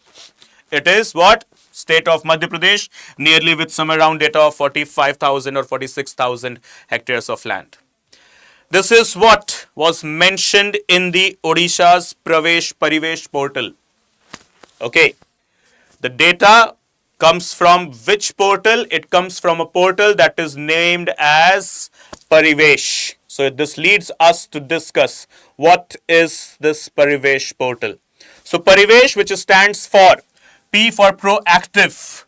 It is what? State of Madhya Pradesh, nearly with some around data of 45,000 or 46,000 hectares of land. This is what was mentioned in the Odisha's Pravesh Parivesh portal. Okay. The data comes from which portal? It comes from a portal that is named as Parivesh. So this leads us to discuss what is this Parivesh portal. So Parivesh, which stands for P for proactive,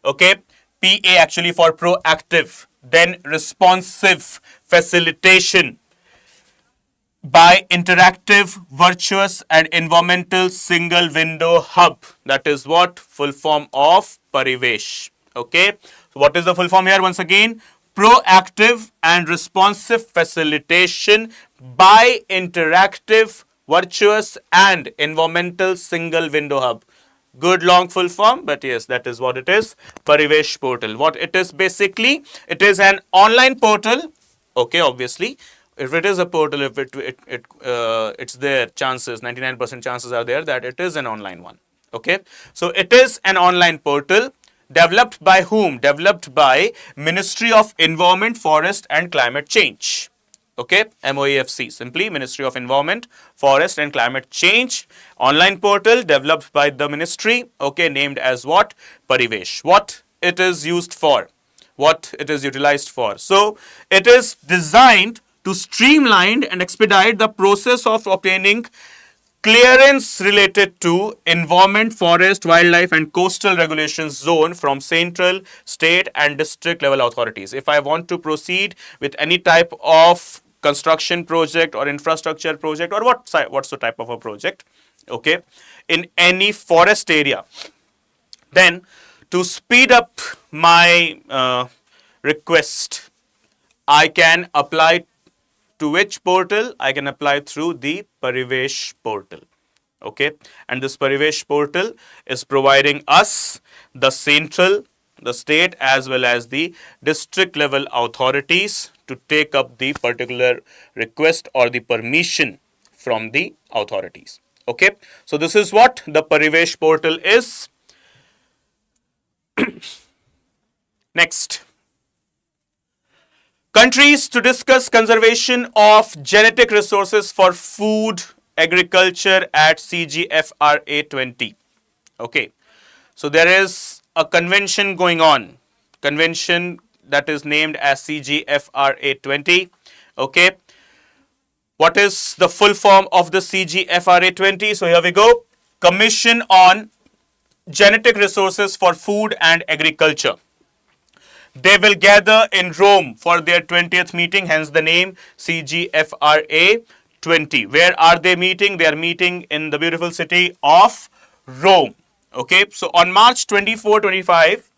okay, PA actually for proactive, then responsive facilitation by interactive, virtuous and environmental single window hub. That is what full form of Parivesh. Okay, so what is the full form here once again? Proactive and responsive facilitation by interactive, virtuous and environmental single window hub. Good long full form, but yes, that is what it is. Parivesh portal. What it is basically, it is an online portal. Okay, obviously, if it is a portal, if it's there, chances 99% chances are there that it is an online one. Okay, so it is an online portal developed by whom? Developed by Ministry of Environment, Forest and Climate Change. Okay, MOEFC, simply Ministry of Environment, Forest and Climate Change. Online portal developed by the ministry, okay, named as what? Parivesh. What it is used for? What it is utilized for? So, it is designed to streamline and expedite the process of obtaining clearance related to environment, forest, wildlife and coastal regulations zone from central, state and district level authorities. If I want to proceed with any type of construction project or infrastructure project or what's the type of a project, okay, in any forest area, then to speed up my request, I can apply to which portal? I can apply through the Parivesh portal. Okay, and this Parivesh portal is providing us the central, the state as well as the district level authorities to take up the particular request or the permission from the authorities. Okay, so this is what the Parivesh portal is. Next, countries to discuss conservation of genetic resources for food agriculture at CGFRA 20. Okay, so there is a convention going on, convention that is named as CGFRA 20. Okay, what is the full form of the CGFRA 20? So here we go. Commission on Genetic Resources for Food and Agriculture. They will gather in Rome for their 20th meeting, hence the name CGFRA 20. Where are they meeting? They are meeting in the beautiful city of Rome. Okay, so on March 24-25,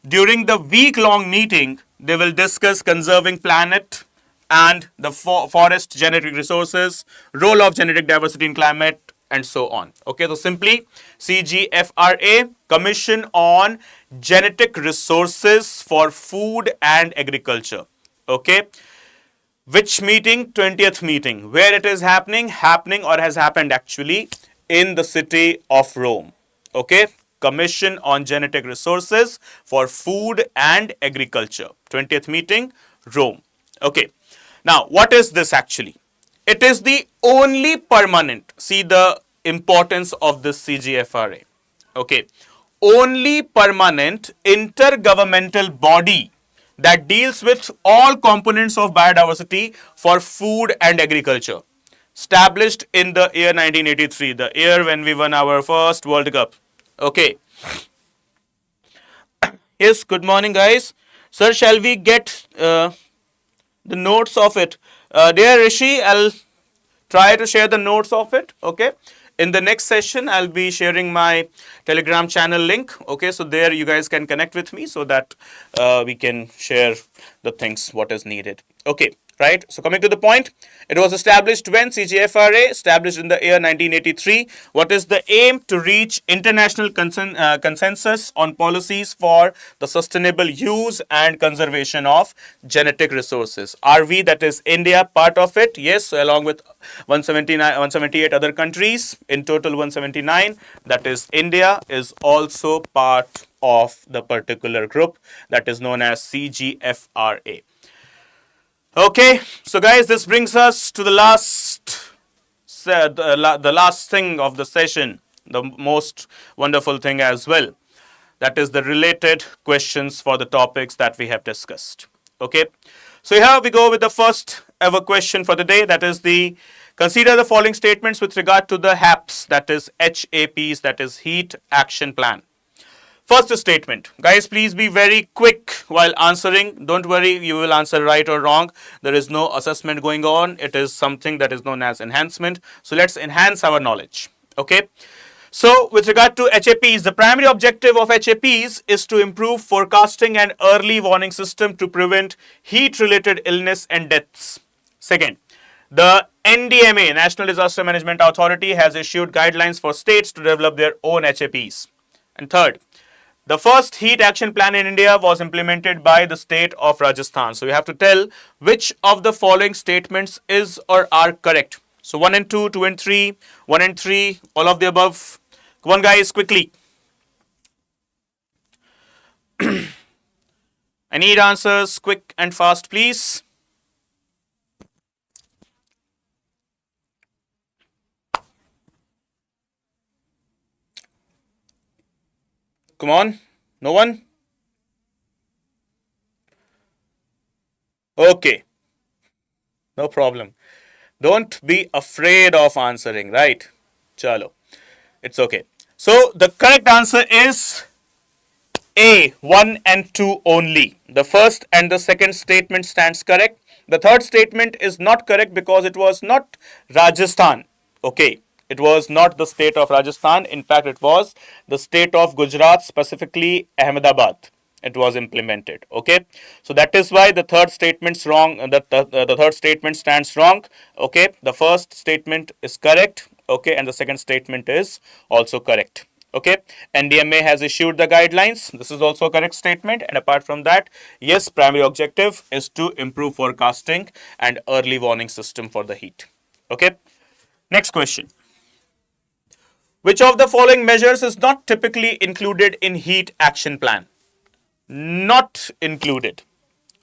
during the week-long meeting, they will discuss conserving planet and the forest genetic resources, role of genetic diversity in climate, and so on. Okay, so simply CGFRA, Commission on Genetic Resources for Food and Agriculture. Okay, which meeting? 20th meeting. Where it is happening? Happening or has happened actually in the city of Rome. Okay, Commission on Genetic Resources for Food and Agriculture. 20th meeting, Rome. Okay, now what is this actually? It is the only permanent, see the importance of this CGFRA. Okay, only permanent intergovernmental body that deals with all components of biodiversity for food and agriculture. Established in the year 1983, the year when we won our first World Cup. Okay. Yes, good morning guys. Sir, shall we get the notes of it? Dear Rishi, I'll try to share the notes of it. Okay. In the next session, I'll be sharing my Telegram channel link. Okay, so there you guys can connect with me so that we can share the things what is needed. Okay, right. So coming to the point, it was established when? CGFRA, established in the year 1983. What is the aim? To reach international consensus on policies for the sustainable use and conservation of genetic resources. Are we, that is India, part of it? Yes, so along with 178 other countries, in total 179, that is India is also part of the particular group that is known as CGFRA. Okay, so guys, this brings us to the last thing of the session, the most wonderful thing as well. That is the related questions for the topics that we have discussed. Okay, so here we go with the first ever question for the day. That is consider the following statements with regard to the HAPs, that is HAPs, that is Heat Action Plan. First statement. Guys, please be very quick while answering. Don't worry, you will answer right or wrong. There is no assessment going on. It is something that is known as enhancement. So let's enhance our knowledge. Okay. So with regard to HAPs, the primary objective of HAPs is to improve forecasting and early warning system to prevent heat-related illness and deaths. Second, the NDMA, National Disaster Management Authority, has issued guidelines for states to develop their own HAPs. And third, the first heat action plan in India was implemented by the state of Rajasthan. So you have to tell which of the following statements is or are correct. So 1 and 2, 2 and 3, 1 and 3, all of the above. Come on guys, quickly. I need answers quick and fast, please. Come on, no one? Okay, no problem. Don't be afraid of answering, right? Chalo, it's okay. So the correct answer is A, 1 and 2 only. The first and the second statement stands correct. The third statement is not correct because it was not Rajasthan. Okay. It was not the state of Rajasthan. In fact, it was the state of Gujarat, specifically Ahmedabad. It was implemented. Okay. So that is why the third statement's wrong. The third statement stands wrong. Okay. The first statement is correct. Okay. And the second statement is also correct. Okay, NDMA has issued the guidelines. This is also a correct statement. And apart from that, yes, primary objective is to improve forecasting and early warning system for the heat. Okay, next question. Which of the following measures is not typically included in heat action plan? Not included.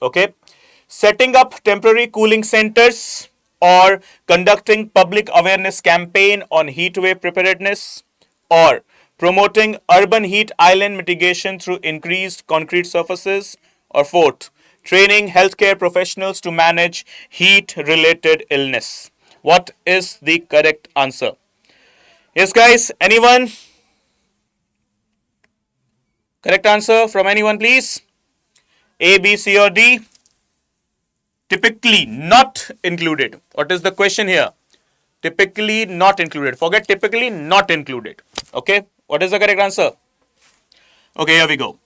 Okay, setting up temporary cooling centers or conducting public awareness campaign on heat wave preparedness or promoting urban heat island mitigation through increased concrete surfaces, or fourth, training healthcare professionals to manage heat related illness. What is the correct answer? Yes, guys, anyone? Correct answer from anyone, please? A, B, C, or D? Typically not included. What is the question here? Typically not included. Forget typically not included. Okay. What is the correct answer? Okay, here we go.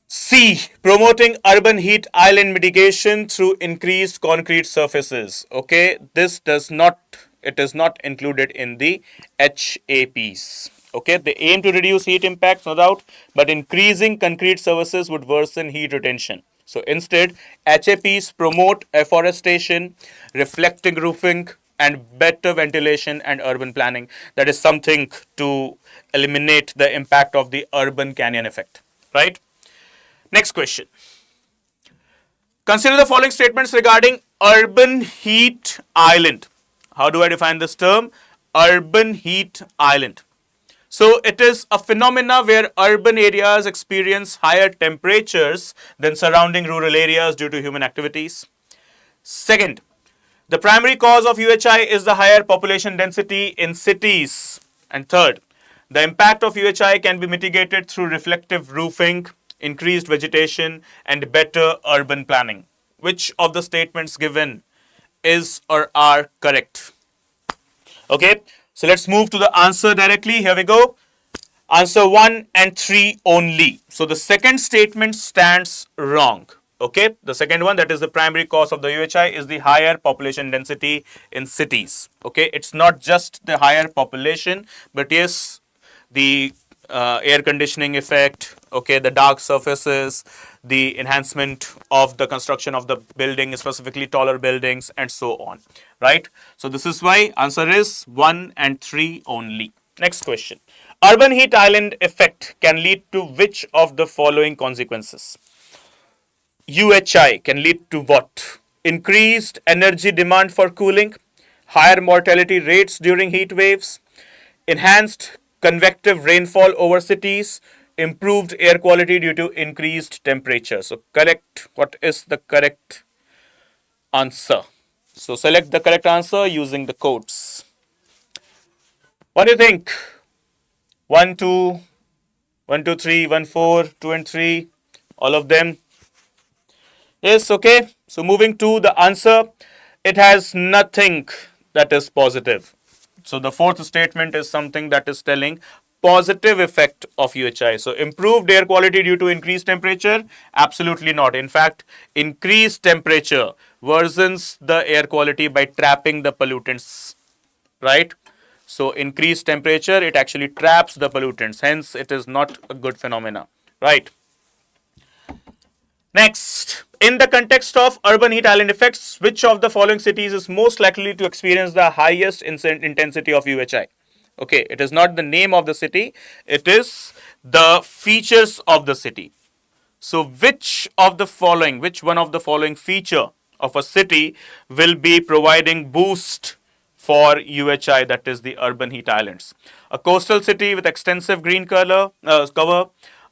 C. Promoting urban heat island mitigation through increased concrete surfaces. Okay. It is not included in the HAPs. Okay. They aim to reduce heat impacts, no doubt, but increasing concrete surfaces would worsen heat retention. So instead, HAPs promote afforestation, reflecting roofing, and better ventilation and urban planning. That is something to eliminate the impact of the urban canyon effect. Right? Next question. Consider the following statements regarding urban heat island. How do I define this term? Urban heat island. So it is a phenomena where urban areas experience higher temperatures than surrounding rural areas due to human activities. Second, the primary cause of UHI is the higher population density in cities. And third, the impact of UHI can be mitigated through reflective roofing, increased vegetation, and better urban planning. Which of the statements given is or are correct? Okay, so let's move to the answer directly. Here we go. Answer 1 and 3 only. So the second statement stands wrong. Okay, the second one, that is the primary cause of the UHI, is the higher population density in cities. Okay, it's not just the higher population, but yes, the air conditioning effect, okay, the dark surfaces, the enhancement of the construction of the building, specifically taller buildings, and so on, right? So this is why answer is 1 and 3 only. Next question. Urban heat island effect can lead to which of the following consequences? UHI can lead to what? Increased energy demand for cooling, higher mortality rates during heat waves, enhanced convective rainfall over cities, improved air quality due to increased temperature. So correct, what is the correct answer? So select the correct answer using the codes. What do you think? 1, 2, 1, 2, 3, 1, 4, 2 and 3, all of them? Yes, okay. So moving to the answer, it has nothing that is positive. So the fourth statement is something that is telling positive effect of UHI. So improved air quality due to increased temperature? Absolutely not. In fact, increased temperature worsens the air quality by trapping the pollutants, right? So increased temperature, it actually traps the pollutants. Hence, it is not a good phenomena, right? Next, in the context of urban heat island effects, which of the following cities is most likely to experience the highest intensity of UHI? Okay, it is not the name of the city, it is the features of the city. So which one of the following feature of a city will be providing boost for UHI, that is the urban heat islands? A coastal city with extensive green cover,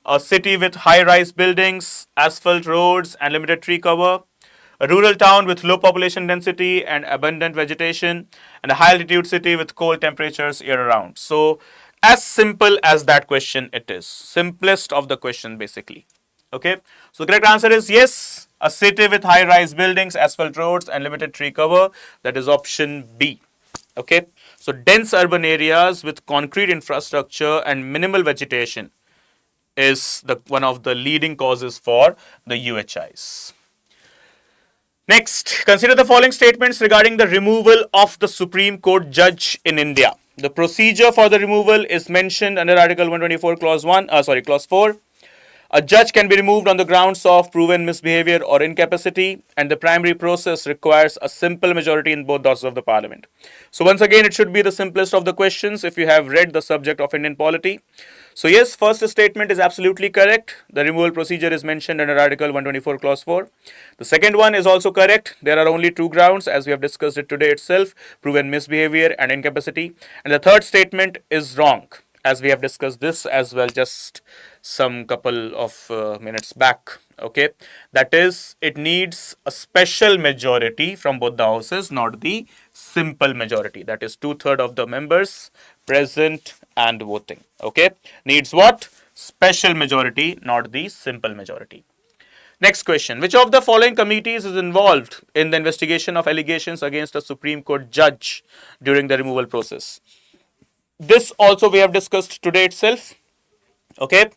a city with high-rise buildings, asphalt roads, and limited tree cover, a rural town with low population density and abundant vegetation, and a high-altitude city with cold temperatures year-round. So, as simple as that question it is. Simplest of the question, basically. Okay, so the correct answer is yes, a city with high-rise buildings, asphalt roads, and limited tree cover. That is option B. Okay, so dense urban areas with concrete infrastructure and minimal vegetation is one of the leading causes for the UHIs. Next, consider the following statements regarding the removal of the Supreme Court judge in India. The procedure for the removal is mentioned under Article 124, Clause 4. A judge can be removed on the grounds of proven misbehavior or incapacity, and the primary process requires a simple majority in both houses of the parliament. So, once again, it should be the simplest of the questions if you have read the subject of Indian polity. So, yes, first statement is absolutely correct. The removal procedure is mentioned under Article 124, Clause 4. The second one is also correct. There are only two grounds, as we have discussed it today itself: proven misbehavior and incapacity. And the third statement is wrong, as we have discussed this as well just some couple of minutes back. Okay, that is, it needs a special majority from both the houses, not the simple majority, that is two-thirds of the members present and voting. Okay, needs what? Special majority, not the simple majority. Next question: which of the following committees is involved in the investigation of allegations against a Supreme Court judge during the removal process? This also we have discussed today itself. Okay,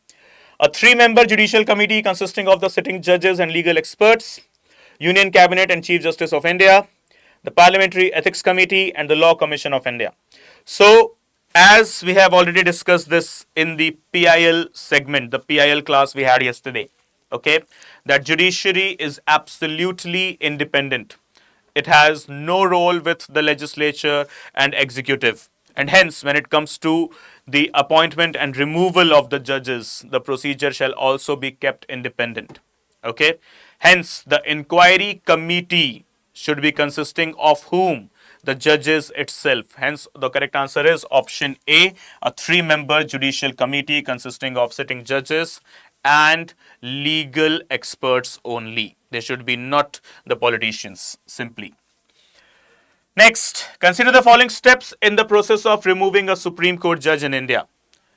a three-member judicial committee consisting of the sitting judges and legal experts, Union Cabinet and Chief Justice of India, the Parliamentary Ethics Committee, and the Law Commission of India. So, as we have already discussed this in the PIL segment, the PIL class we had yesterday, okay, that judiciary is absolutely independent. It has no role with the legislature and executive. And hence, when it comes to the appointment and removal of the judges, the procedure shall also be kept independent. Okay. Hence, the inquiry committee should be consisting of whom? The judges itself. Hence, the correct answer is option A, a three-member judicial committee consisting of sitting judges and legal experts only. They should be not the politicians simply. Next, consider the following steps in the process of removing a Supreme Court judge in India.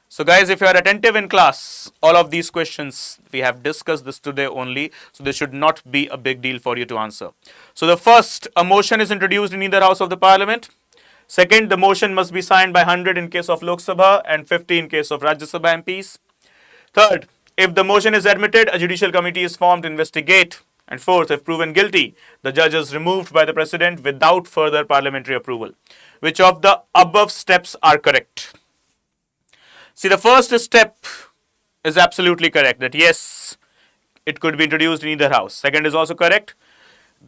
So guys, if you are attentive in class, all of these questions, we have discussed this today only, so this should not be a big deal for you to answer. So the first, a motion is introduced in either house of the parliament. Second, the motion must be signed by 100 in case of Lok Sabha and 50 in case of Rajya Sabha MPs. Third, if the motion is admitted, a judicial committee is formed to investigate. And fourth, if proven guilty, the judge is removed by the president without further parliamentary approval. Which of the above steps are correct? See, the first step is absolutely correct, that yes, it could be introduced in either house. Second is also correct.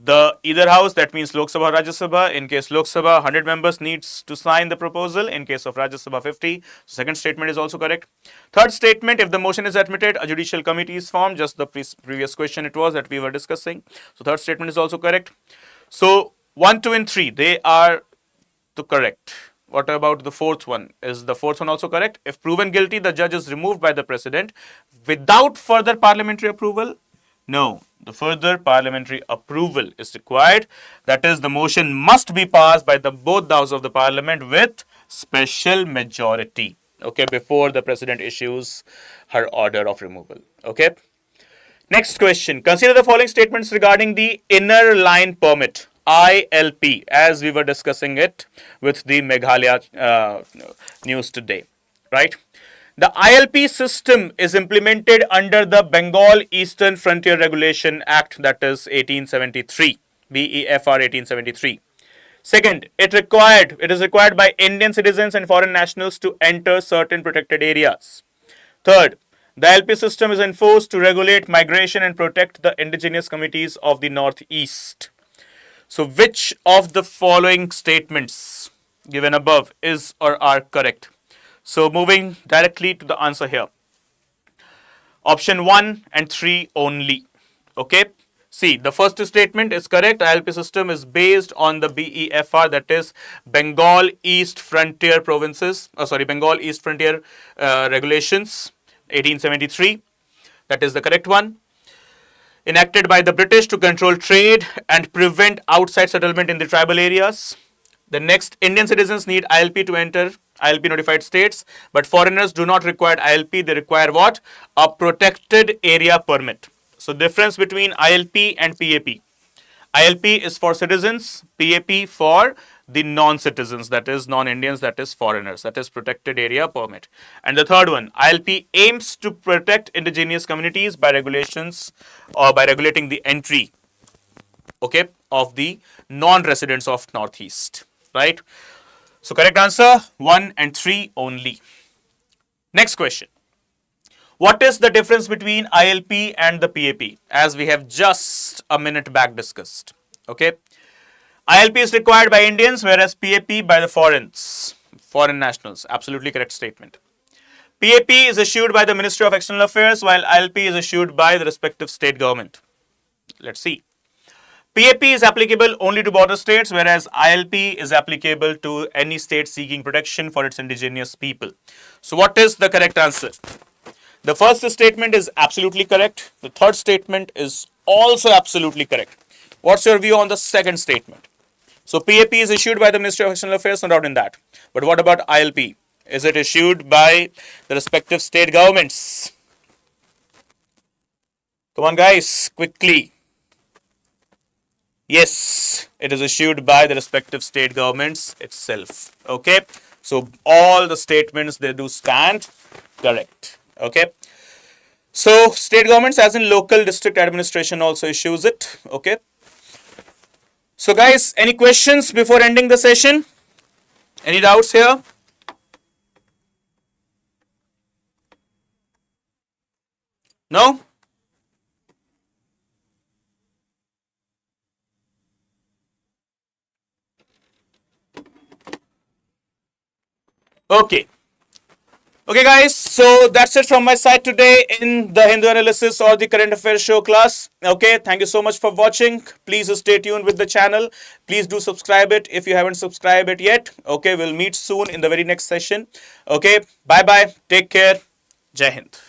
The either house, that means Lok Sabha, Rajya Sabha. In case Lok Sabha, 100 members needs to sign the proposal. In case of Rajya Sabha, 50. So second statement is also correct. Third statement, if the motion is admitted, a judicial committee is formed. Just the previous question it was that we were discussing. So third statement is also correct. So 1, 2, and 3, they are the correct. What about the fourth one? Is the fourth one also correct? If proven guilty, the judge is removed by the president without further parliamentary approval? No, the further parliamentary approval is required. That is, the motion must be passed by both the houses of the parliament with special majority. Okay, before the president issues her order of removal. Okay. Next question. Consider the following statements regarding the inner line permit, ILP, as we were discussing it with the Meghalaya news today. Right. The ILP system is implemented under the Bengal Eastern Frontier Regulation Act, that is 1873, BEFR 1873. Second, it is required by Indian citizens and foreign nationals to enter certain protected areas. Third, the ILP system is enforced to regulate migration and protect the indigenous communities of the Northeast. So, which of the following statements given above is or are correct? So, moving directly to the answer here. Option 1 and 3 only. Okay. See, the first statement is correct. ILP system is based on the BEFR, that is Bengal East Frontier Bengal East Frontier Regulations 1873. That is the correct one. Enacted by the British to control trade and prevent outside settlement in the tribal areas. The next, Indian citizens need ILP to enter ILP notified states, but foreigners do not require ILP. They require what? A protected area permit. So, difference between ILP and PAP. ILP is for citizens, PAP for the non-citizens, that is non-Indians, that is foreigners, that is protected area permit. And the third one, ILP aims to protect indigenous communities by regulations or by regulating the entry, okay, of the non-residents of Northeast, right? So correct answer 1 and 3 only. Next question. What is the difference between ILP and the PAP, as we have just a minute back discussed? Okay. ILP is required by Indians, whereas PAP by the foreign nationals. Absolutely correct statement. PAP is issued by the Ministry of External Affairs, while ILP is issued by the respective state government. Let's see. PAP is applicable only to border states, whereas ILP is applicable to any state seeking protection for its indigenous people. So what is the correct answer? The first statement is absolutely correct. The third statement is also absolutely correct. What's your view on the second statement? So PAP is issued by the Ministry of External Affairs, no doubt in that. But what about ILP? Is it issued by the respective state governments? Come on guys, quickly. Yes, it is issued by the respective state governments itself. Okay, so all the statements, they do stand correct. Okay, so state governments as in local district administration also issues it. Okay, so guys, any questions before ending the session? Any doubts here? No? Okay. Okay guys, so that's it from my side today in the Hindu analysis or the current affairs show class. Okay, thank you so much for watching. Please stay tuned with the channel. Please do subscribe it if you haven't subscribed it yet. Okay, we'll meet soon in the very next session. Okay, bye bye. Take care. Jai Hind.